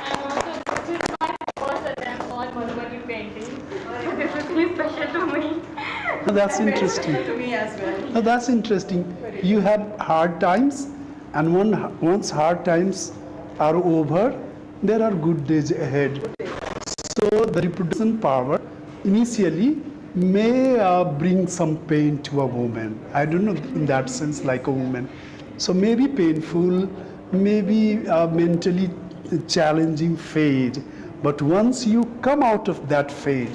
And also, this is my first attempt on Madhubani painting. So this is really special to me. That's interesting. To me as well. That's interesting. You have hard times, and once hard times are over, there are good days ahead. So the reproduction power initially may bring some pain to a woman. I don't know in that sense like a woman. So maybe painful, maybe mentally challenging phase. But once you come out of that phase,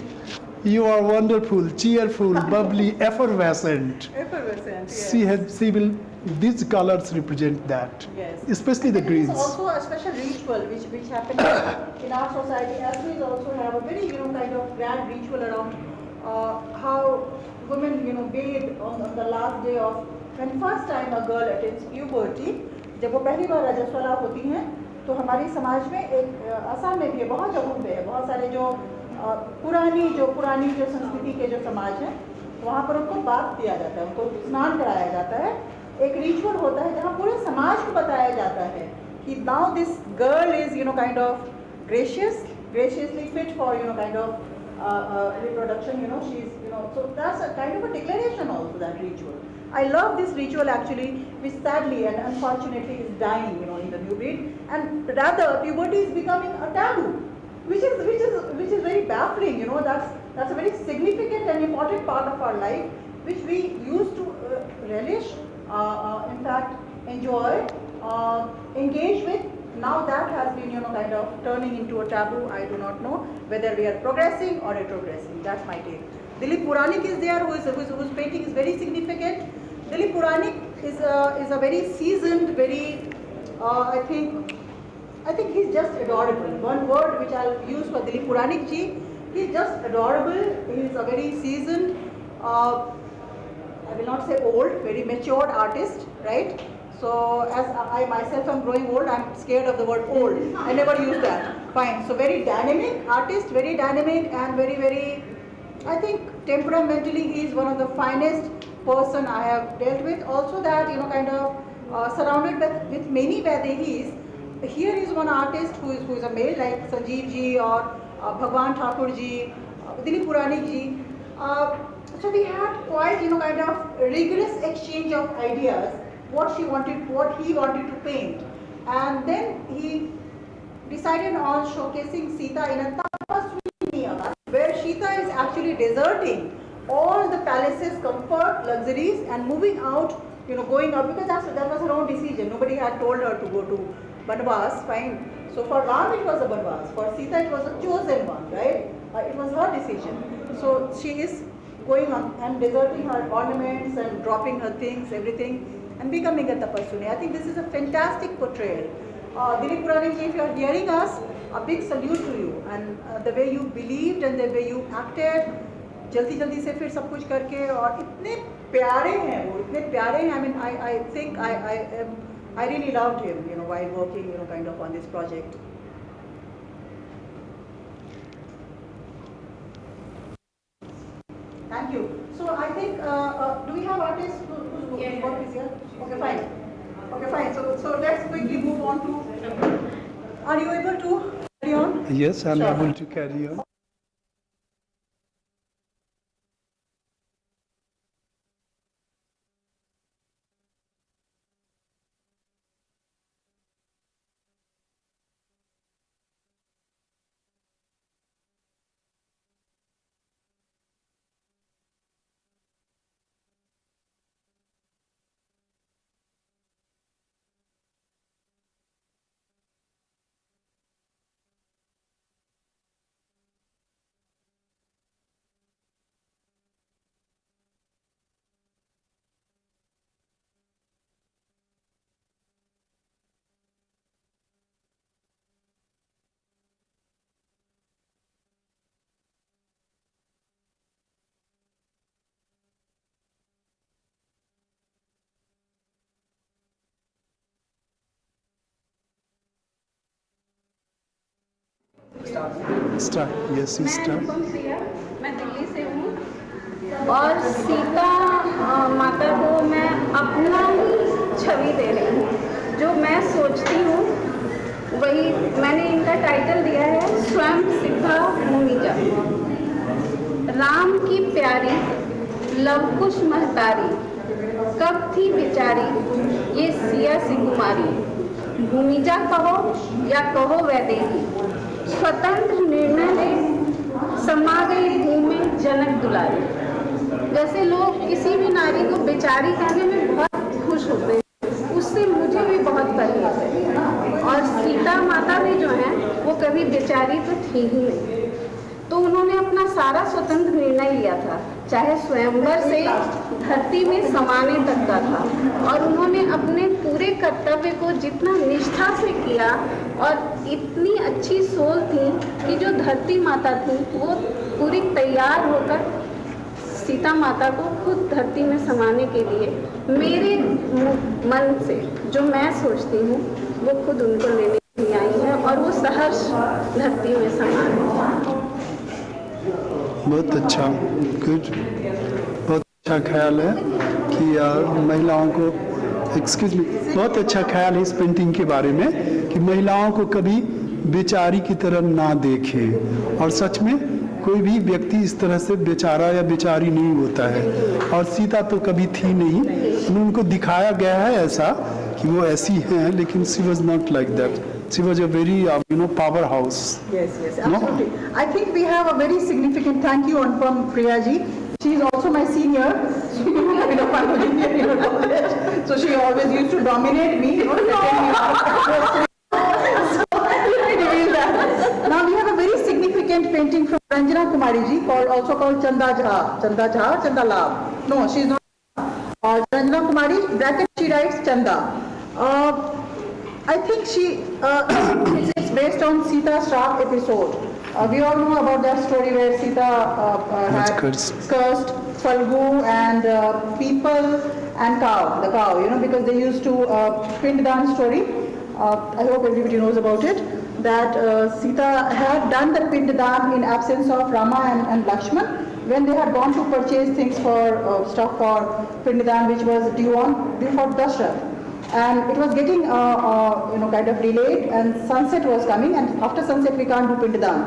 You are wonderful, cheerful, bubbly, effervescent. Effervescent, yes. She will, these colors represent that. Yes. Especially the And greens. It's also a special ritual which happens in our society. Ashnis also have a very kind of grand ritual around how women bathe on the last day of when first time a girl attains puberty. जब वो पहली बार रजस्वला होती हैं तो हमारी समाज में एक असम में भी है, बहुत जगहों पे है, बहुत सारे जो पुरानी जो संस्कृति के जो समाज हैं वहाँ पर उनको बात दिया जाता है, उनको स्नान कराया जाता है। एक रिचुअल होता है जहाँ पूरे समाज को बताया जाता है कि now this girl is kind of graciously fit for kind of reproduction, she is so that's a kind of a declaration also, that ritual. I love this ritual actually, which sadly and unfortunately is dying in the new breed, and rather puberty is becoming a taboo, which is very baffling. That's a very significant and important part of our life, which we used to relish, in fact enjoy, engage with. Now that has been kind of turning into a taboo. I do not know whether we are progressing or retrogressing. That's my take. Dilip Puranik is there, whose painting is very significant. Dilip Puranik is a very seasoned, very I think he's just adorable. One word which I'll use for Dilip Puranik ji, he's just adorable. He's a very seasoned, I will not say old, very matured artist, right? So as I myself am growing old, I'm scared of the word old. I never use that. Fine. So very dynamic artist, very dynamic and very, I think temperamentally he is one of the finest person I have dealt with. Also that kind of surrounded with many Vaidehis. Here is one artist who is a male like Sanjeev ji or Bhagwan Thakur ji, Dilip Puranik ji. So we had quite kind of rigorous exchange of ideas. What he wanted to paint, and then he decided on showcasing Sita in a tapasvi, where Sita is actually deserting all the palaces, comfort, luxuries, and moving out, going out, because that was her own decision. Nobody had told her to go to Banvas. Fine. So for Ram it was a Banvas, for Sita it was a chosen one, right? It was her decision. So she is going on and deserting her ornaments and dropping her things, everything, and becoming a tapasuni. I think this is a fantastic portrayal. Dilip Puranik ji, if you are hearing us, a big salute to you, and the way you believed and the way you acted, जल्दी से फिर सब कुछ करके, और इतने प्यारे हैं वो, इतने प्यारे हैं. I mean, I think I really loved him, while working, kind of on this project. Thank you. So I think, do we have artists whose work is here? Okay, fine. Okay, fine. So let's quickly move on to. Are you able to carry on? Yes, I'm Sure. able to carry on. Start. Yes, you मैं start. अनुपम प्रिया, मैं दिल्ली से हूँ, और सीता माता को मैं अपना ही छवि दे रही हूँ. जो मैं सोचती हूँ वही मैंने इनका टाइटल दिया है, स्वयं सिद्धा भूमिजा. राम की प्यारी लवकुश महतारी, कब थी बेचारी ये सिया सी कुमारी. भूमिजा कहो या कहो वैदेही, स्वतंत्र निर्णय ले समा गई भूमि जनक दुलारी. जैसे लोग किसी भी नारी को बेचारी कहने में बहुत खुश होते हैं, उससे मुझे भी बहुत परहेज है. और सीता माता भी जो हैं वो कभी बेचारी तो थी ही नहीं, तो उन्होंने अपना सारा स्वतंत्र निर्णय लिया था, चाहे स्वयंवर से धरती में समाने तक का था, और उन्होंने अपने पूरे कर्तव्य को जितना निष्ठा से किया, और इतनी अच्छी सोल थी कि जो धरती माता थी वो पूरी तैयार होकर सीता माता को खुद धरती में समाने के लिए मेरे मन से जो मैं सोचती हूँ वो खुद उनको लेने के लिए आई है, और वो सहर्ष धरती में समाने। बहुत अच्छा, गुड, बहुत अच्छा ख्याल है कि महिलाओं को, एक्सक्यूज मी, बहुत अच्छा ख्याल है इस पेंटिंग के बारे में कि महिलाओं को कभी बेचारी की तरह ना देखें, और सच में कोई भी व्यक्ति इस तरह से बेचारा या बेचारी नहीं होता है, और सीता तो कभी थी नहीं, उनको दिखाया गया है ऐसा कि वो ऐसी हैं, लेकिन she was not like that. She was a very, powerhouse. Yes, absolutely. No? I think we have a very significant thank you from Priya ji. She is also my senior. I'm a junior in her college, so she always used to dominate me. So let me reveal that. Now we have a very significant painting from Ranjana Kumari ji, also called Chanda Jha, Chanda Lab. No, she is not. Ranjana Kumari, bracket she writes Chanda. I think it's based on Sita Shrap episode. We all know about that story where Sita had cursed Falgu and people and cow, the cow, because they used to Pinddan story. I hope everybody knows about it. That Sita had done the Pinddan in absence of Rama and Lakshman when they had gone to purchase things for stuff for Pinddan, which was due for Dashrath. And it was getting kind of delayed, and sunset was coming, and after sunset we can't do Pinddan.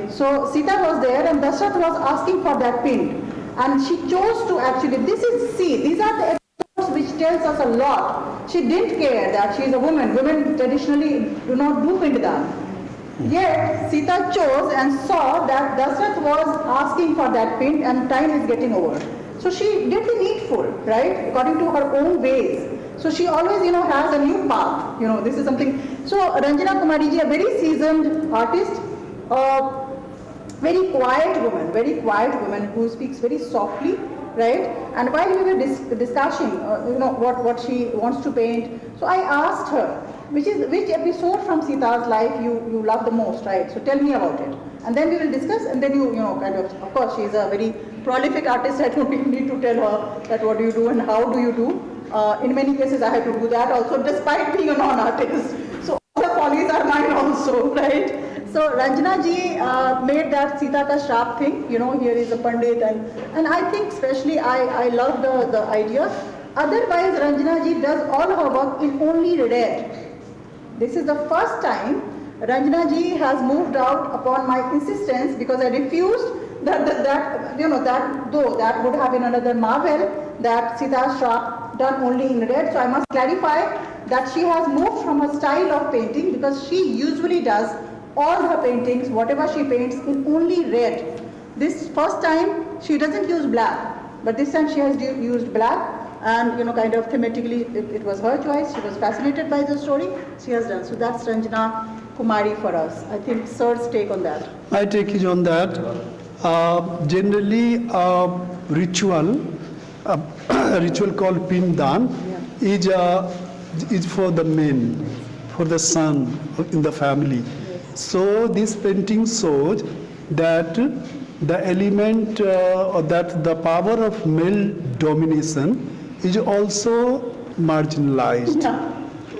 So Sita was there, and Dashrath was asking for that pind, and she chose to actually, these are the episodes which tells us a lot. She didn't care that she is a woman. Women traditionally do not do Pinddan. Yet Sita chose and saw that Dashrath was asking for that pind and time is getting over. So she did the needful, right, according to her own ways. So she always, has a new path. This is something. So Ranjana Kumari ji, a very seasoned artist, very quiet woman who speaks very softly, right? And while we were discussing, what she wants to paint, so I asked her, which episode from Sita's life you love the most, right? So tell me about it. And then we will discuss, and then of course, she is a very prolific artist. I don't need to tell her that what do you do and how do you do. In many cases, I had to do that also, despite being a non-artist. So all the follies are mine also, right? So Ranjana ji made that Sita ka Shrap thing. Here is a Pandit, and I think especially I love the idea. Otherwise, Ranjana ji does all her work in only red. This is the first time Ranjana ji has moved out upon my insistence, because I refused that though that would have been another marvel, that Sita Shrap done only in red. So I must clarify that she has moved from a style of painting, because she usually does all her paintings, whatever she paints, in only red. This first time she doesn't use black, but this time she has used black, and kind of thematically it was her choice. She was fascinated by the story. She has done. So that's Ranjana Kumari for us. I think Sir's take on that. I take it on that. Generally, ritual called Pinddan is for the men, for the son in the family. So this painting shows that the element or that the power of male domination is also marginalized,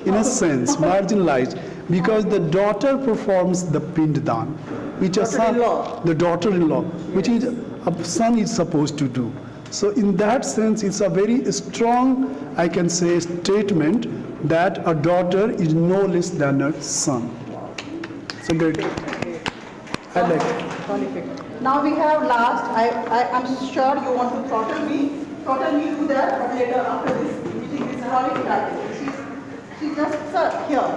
in a sense, marginalized, because the daughter performs the Pinddan, which the daughter-in-law, which is a son is supposed to do. So in that sense, it's a very strong, I can say, statement that a daughter is no less than a son. So great. I like it. Now we have last. I'm sure you want to throttle me do that, but later after this meeting is prolific artist. She's just here.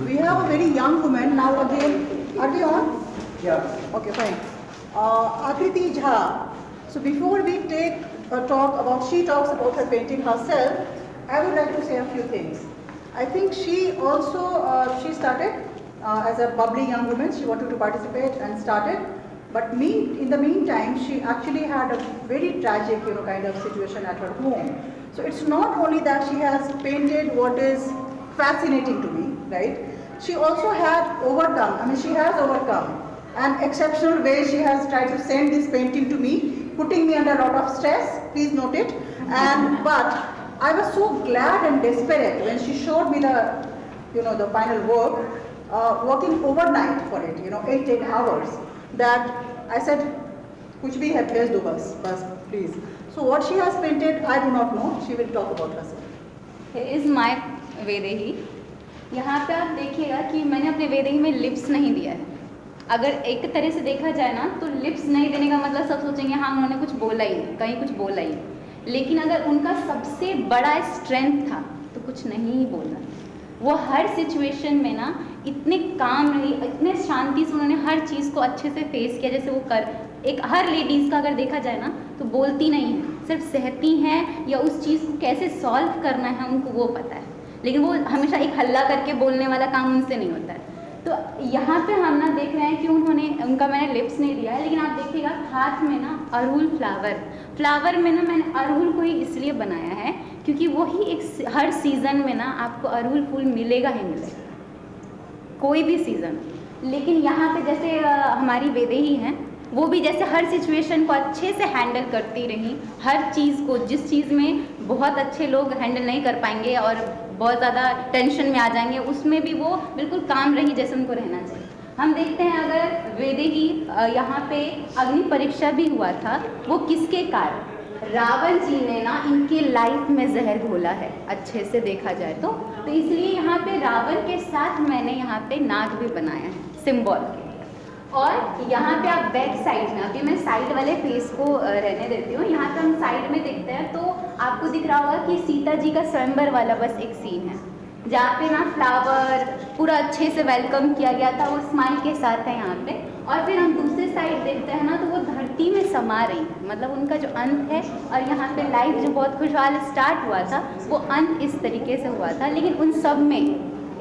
We have a very young woman now again. Are we on? Yeah. Okay, fine. Akriti Jha. So before we take a talk about, she talks about her painting herself, I would like to say a few things. I think she also, she started as a bubbly young woman, she wanted to participate and started. But in the meantime, she actually had a very tragic, kind of situation at her home. So it's not only that she has painted what is fascinating to me, right? She also had overcome, she has overcome an exceptional way. She has tried to send this painting to me, putting me under a lot of stress, please note it. But I was so glad and desperate when she showed me the, the final work, working overnight for it, 8 hours, that I said, kuch bhi hai, bhej do bas, please. So what she has painted, I do not know. She will talk about herself. Here is my Vaidehi. यहाँ पे आप देखिएगा कि मैंने अपने वेदेही में lips नहीं दिया है. अगर एक तरह से देखा जाए ना तो लिप्स नहीं देने का मतलब सब सोचेंगे हाँ उन्होंने कुछ बोला ही नहीं, कहीं कुछ बोला ही नहीं. लेकिन अगर उनका सबसे बड़ा स्ट्रेंथ था तो कुछ नहीं ही बोलना. वो हर सिचुएशन में ना इतने काम रही, इतने शांति से उन्होंने हर चीज़ को अच्छे से फेस किया. जैसे वो एक हर लेडीज़ का अगर देखा जाए ना तो बोलती नहीं है, सिर्फ सहती हैं या उस चीज़ को कैसे सॉल्व करना है उनको वो पता है. लेकिन वो हमेशा एक हल्ला करके बोलने वाला काम उनसे नहीं होता है. तो यहाँ पे हम ना देख रहे हैं कि उनका मैंने लिप्स नहीं दिया है, लेकिन आप देखिएगा हाथ में ना अड़हुल फ्लावर में ना मैंने अड़हुल को ही इसलिए बनाया है क्योंकि वो ही एक हर सीज़न में ना आपको अड़हुल फूल मिलेगा ही मिलेगा, कोई भी सीज़न. लेकिन यहाँ पे जैसे हमारी वेदेही हैं, वो भी जैसे हर सिचुएशन को अच्छे से हैंडल करती रही. हर चीज़ को, जिस चीज़ में बहुत अच्छे लोग हैंडल नहीं कर पाएंगे और बहुत ज़्यादा टेंशन में आ जाएंगे, उसमें भी वो बिल्कुल काम रही जैसे उनको रहना चाहिए. हम देखते हैं अगर वेदेही यहाँ पे अग्नि परीक्षा भी हुआ था, वो किसके कारण? रावण जी ने ना इनके लाइफ में जहर घोला है अच्छे से देखा जाए तो इसलिए यहाँ पे रावण के साथ मैंने यहाँ पे नाग भी बनाया है सिंबल के. और यहाँ पे आप बैक साइड में, अभी मैं साइड वाले फेस को रहने देती हूँ, यहाँ पे हम साइड में देखते हैं तो आपको दिख रहा होगा कि सीता जी का स्वयंवर वाला बस एक सीन है जहाँ पे ना फ्लावर पूरा अच्छे से वेलकम किया गया था, वो स्माइल के साथ है यहाँ पे. और फिर हम दूसरे साइड देखते हैं ना तो वो धरती में समा रही है, मतलब उनका जो अंत है. और यहाँ पे लाइफ जो बहुत खुशहाल स्टार्ट हुआ था वो अंत इस तरीके से हुआ था. लेकिन उन सब में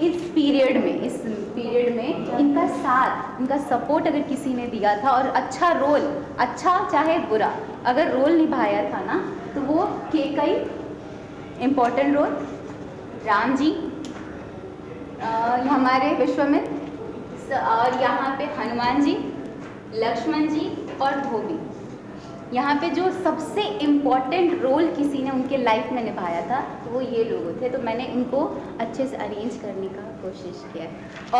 इस पीरियड में इनका साथ, इनका सपोर्ट अगर किसी ने दिया था और अच्छा रोल, अच्छा चाहे बुरा, अगर रोल निभाया था ना तो वो कई इम्पोर्टेंट रोल. राम जी, हमारे विश्वामित्र, और यहाँ पे हनुमान जी, लक्ष्मण जी और धोबी. यहाँ पे जो सबसे इम्पॉर्टेंट रोल किसी ने उनके लाइफ में निभाया था वो ये लोग थे. तो मैंने इनको अच्छे से अरेंज करने का कोशिश किया है.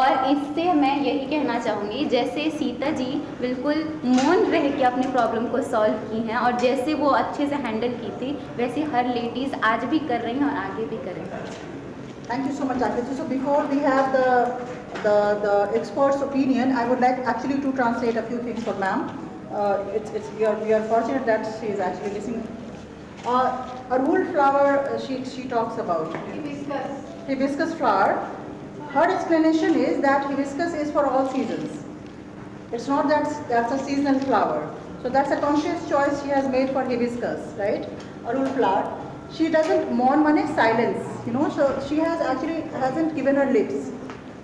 और इससे मैं यही कहना चाहूँगी, जैसे सीता जी बिल्कुल मौन रह के अपनी प्रॉब्लम को सॉल्व की हैं और जैसे वो अच्छे से हैंडल की थी, वैसे हर लेडीज़ आज भी कर रही हैं और आगे भी करेंगी. Thank you so much, Ashni. So before we have the expert's opinion, I would like actually to translate a few things for ma'am. We are fortunate that she is actually listening. Arul flower, she talks about hibiscus flower. Her explanation is that hibiscus is for all seasons. It's not that that's a seasonal flower. So that's a conscious choice she has made for hibiscus, right? Arul flower. She doesn't mourn mane silence, so she hasn't given her lips.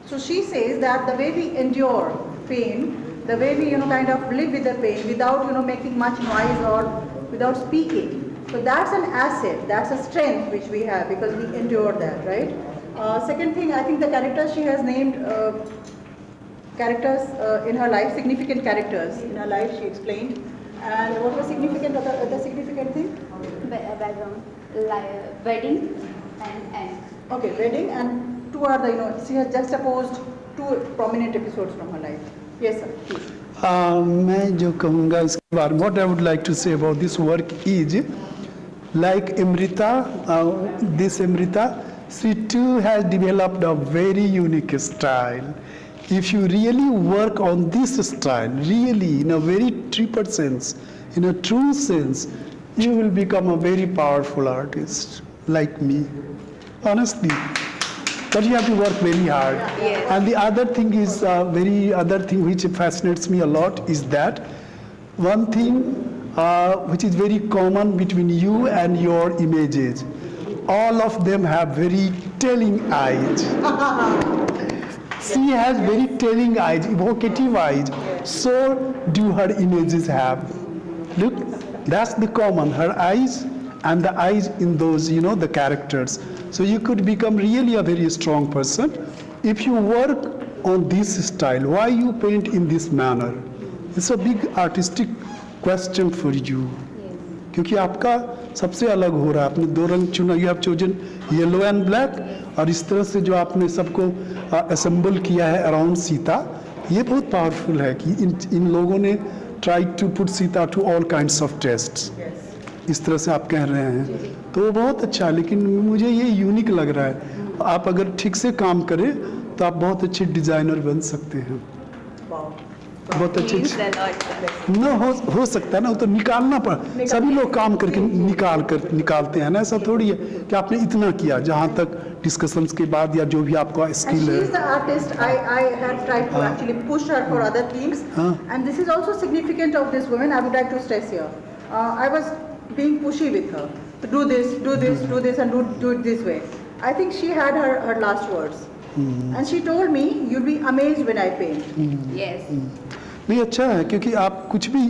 So she says that the way we endure pain, the way we kind of live with the pain without making much noise or without speaking, so that's an asset, that's a strength which we have because we endure that, right? Second thing, I think the characters she has named characters in her life, significant characters in her life, she explained. And what was significant, the significant thing? Background, wedding and end. Okay, wedding and two are the, she has juxtaposed two prominent episodes from her life. Yes, sir, please. मैं जो कहूँगा इसके बारे में, what I would like to say about this work is, like Amrita, this Amrita, she too has developed a very unique style. If you really work on this style, really in a very true sense, in a true sense, you will become a very powerful artist like me, honestly. But you have to work very hard. Yes. And the other thing is, other thing which fascinates me a lot is that one thing which is very common between you and your images. All of them have very telling eyes. She has very telling eyes, evocative eyes. So do her images have. Look, that's the common, her eyes and the eyes in those, the characters. So you could become really a very strong person if you work on this style. Why you paint in this manner? It's a big artistic question for you. क्योंकि आपका सबसे अलग हो रहा है, आपने दो रंग चुना, you have chosen yellow and black, और इस तरह से जो आपने सबको असेंबल किया है अराउंड सीता, ये बहुत पावरफुल है कि इन लोगों ने try to put Sita to all kinds of tests, इस तरह से आप कह रहे हैं, तो वो बहुत अच्छा है। लेकिन मुझे ये यूनिक लग रहा है, आप अगर ठीक से काम करें तो आप बहुत अच्छे डिज़ाइनर बन सकते हैं। बहुत अच्छे न हो सकता है ना, वो तो निकालना पड़, सभी लोग काम करके निकालते हैं ना, ऐसा थोड़ी है कि आपने इतना किया, जहाँ तक डिस्कशंस के बाद या जो भी आपका स्किल है। She is the artist. I had tried to actually push her for other themes, and this is also significant of this woman. I would like to stress here. I was being pushy with her to do this, and do it this way. I think she had her last words, and she told me, "You'll be amazed when I paint." Yes. नहीं, अच्छा है क्योंकि आप कुछ भी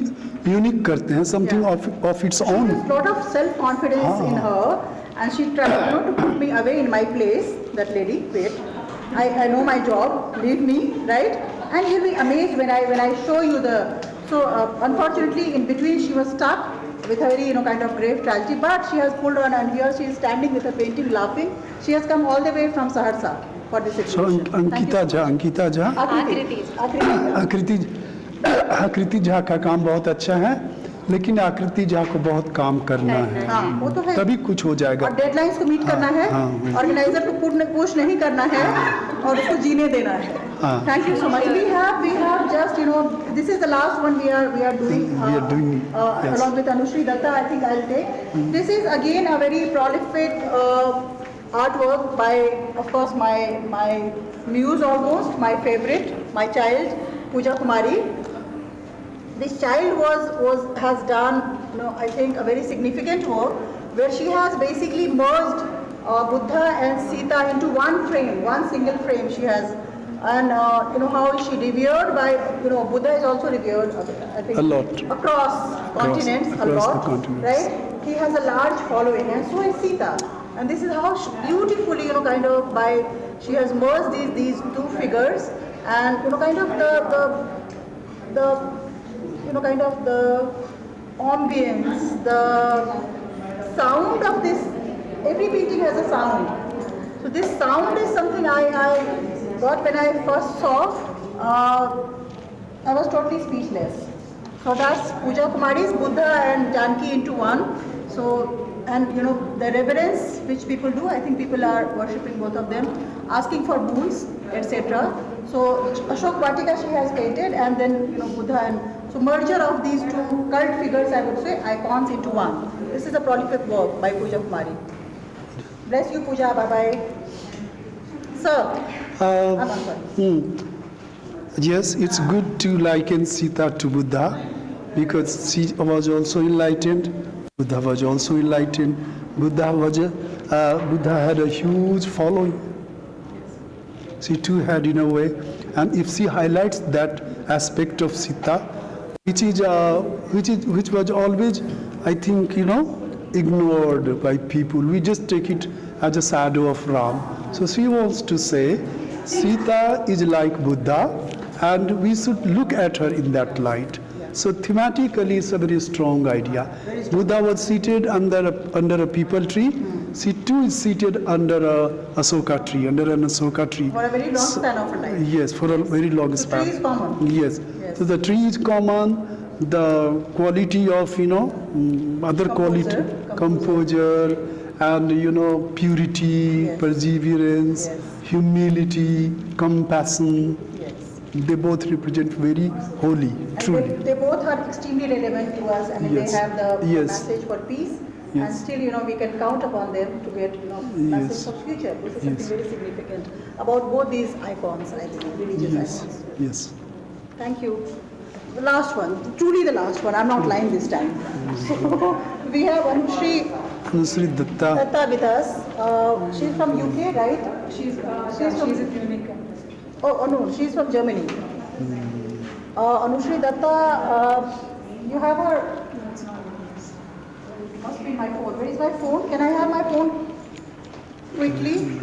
unique करते हैं, something of its own. She has lot of self confidence in her, and she tried to put me away in my place. That lady, wait, I know my job, leave me, right? And you'll be amazed when I show you the. So unfortunately, in between she was stuck with a very kind of grave tragedy, but she has pulled on, and here she is standing with her painting, laughing. She has come all the way from Saharsa for this exhibition. So Ankita Jha, आकृति झा का काम बहुत अच्छा है, लेकिन आकृति झा को बहुत काम करना है, वो तो है, तभी कुछ हो जाएगा। और डेडलाइंस को मीट करना है, ऑर्गेनाइजर को पुश नहीं करना है, और उसको जीने देना है। Thank you so much. We have just this is the last one we are doing along with Anushri Datta. I think I'll take. This is again a very prolific artwork by, of course, my muse almost, my favorite, my child, Pooja Kumari. This child has done, I think, a very significant work where she has basically merged Buddha and Sita into one frame, one single frame. She has, and how is she revered by, Buddha is also revered, I think, a lot across continents, right? He has a large following, and so is Sita. And this is how beautifully, she has merged these two figures, and the ambience, the sound of this. Every painting has a sound. So this sound is something I got when I first saw. I was totally speechless. So that's Pooja Kumari's Buddha and Janki into one. So, and the reverence which people do, I think people are worshipping both of them, asking for boons, etc. So Ashok Vatika she has painted, and then Buddha, and so merger of these two cult figures, I would say, icons into one. This is a prolific work by Pooja Kumari. Bless you, Pooja. Bye bye. Sir. Yes, it's good to liken Sita to Buddha, because she was also enlightened. Buddha was also enlightened. Buddha had a huge following. She too had, in a way, and if she highlights that aspect of Sita, which was always, I think, ignored by people. We just take it as a shadow of Ram. So she wants to say Sita is like Buddha, and we should look at her in that light. So thematically, it's a very strong idea. Buddha was seated under a peepal tree. She too is seated under an Asoka tree. For a very long span of her life. Yes, for a very long span. The tree is common. Yes. So the tree is common. The quality of other quality, composure, and purity, perseverance, humility, compassion. They both represent very holy, truly. They both are extremely relevant to us. I mean, they have the message for peace, and still, we can count upon them to get, message for future. This is something very significant about both these icons, I think, religious icons. Yes. Thank you. The last one, truly the last one. I'm not lying this time. So we have Anushri Datta with us. She's from UK, right? She's a filmmaker. Oh no, she's from Germany. Anushri Datta, you have her. No, it's not. Must be my phone. Where is my phone? Can I have my phone quickly?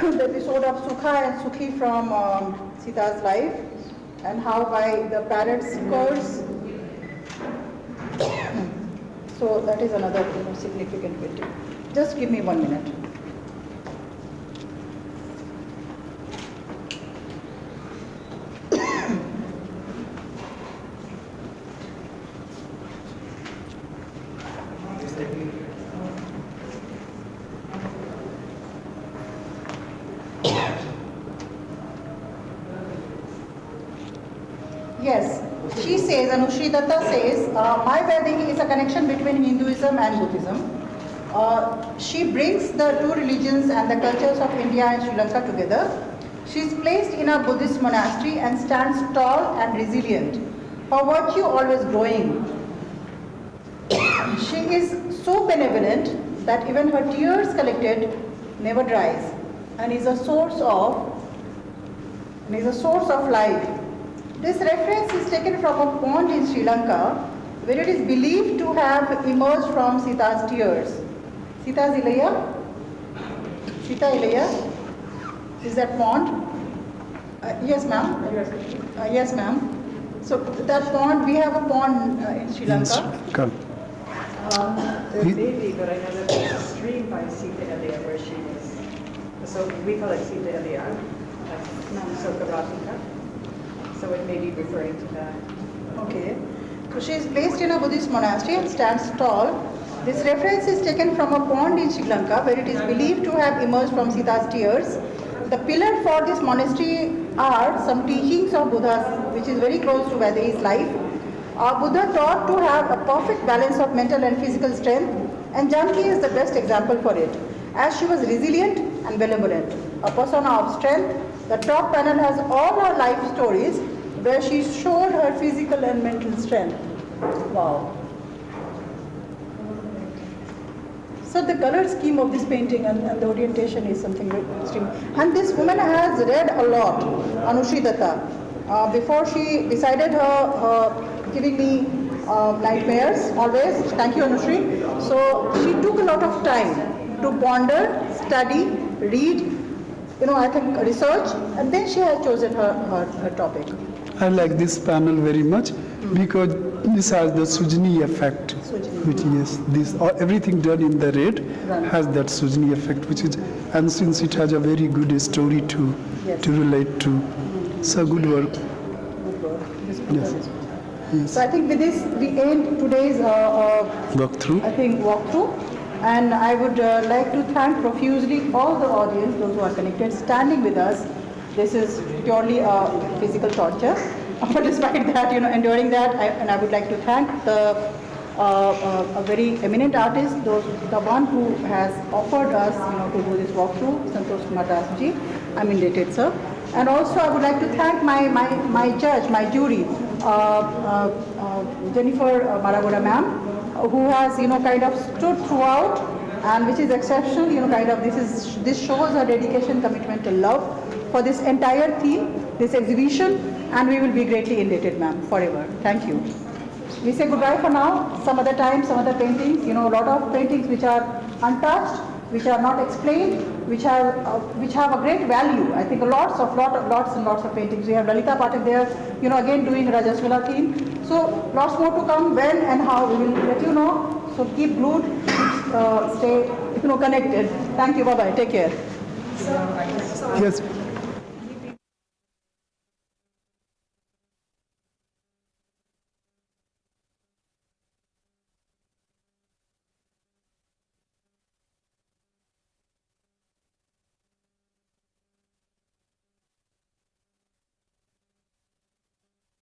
The episode of Sukha and Sukhi from Sita's life, and how by the parrot's curse. So that is another significant bit. Just give me 1 minute. Yes, she says, Anushri Datta says, my Vaidehi is a connection between Hinduism and Buddhism. She brings the two religions and the cultures of India and Sri Lanka together. She is placed in a Buddhist monastery and stands tall and resilient, her virtue always growing. She is so benevolent that even her tears collected never dries, and is a source of life. This reference is taken from a pond in Sri Lanka, where it is believed to have emerged from Sita's tears. Sita's Ilaya? Sita Ilaya? Is that pond? Yes, ma'am. Yes, ma'am. So that pond, we have a pond in Sri Lanka. Maybe, but I know that there's a stream by Sita Elia where she was. So we call it Sita Elia, Sokaratita. So it may be referring to that. Okay. So she is placed in a Buddhist monastery and stands tall. This reference is taken from a pond in Sri Lanka, where it is believed to have emerged from Sita's tears. The pillar for this monastery are some teachings of Buddha's, which is very close to Vaidehi's life. Buddha taught to have a perfect balance of mental and physical strength, and Janki is the best example for it, as she was resilient and benevolent. A persona of strength. The top panel has all her life stories, where she showed her physical and mental strength. Wow. So the color scheme of this painting and the orientation is something very extreme. And this woman has read a lot, Anushri Datta. Before she decided her giving me nightmares, always, thank you Anushri. So she took a lot of time to ponder, study, read, I think research, and then she has chosen her topic. I like this panel very much because this has the Sujni effect, which is this everything done in the red has that Sujni effect, which is, and since it has a very good story to relate to, so good work. Yes. So I think with this we end today's walkthrough. And I would like to thank profusely all the audience, those who are connected, standing with us. This is purely a physical torture. But despite that, enduring that, I would like to thank a very eminent artist, the one who has offered us, to do this walkthrough, Santosh Kumar Das ji. I'm indebted, sir. And also I would like to thank my judge, my jury, Jennifer Maragoda ma'am, who has kind of stood throughout, and which is exceptional. This shows her dedication, commitment, and love for this entire theme, this exhibition, and we will be greatly indebted, ma'am, forever. Thank you. We say goodbye for now. Some other time, some other paintings. A lot of paintings which are untouched, which are not explained, which have a great value. I think lots and lots of paintings. We have Lalita Patil there, again doing Rajaswala theme. So lots more to come. When and how, we will let you know. So keep glued, stay connected. Thank you. Bye bye. Take care. Yes.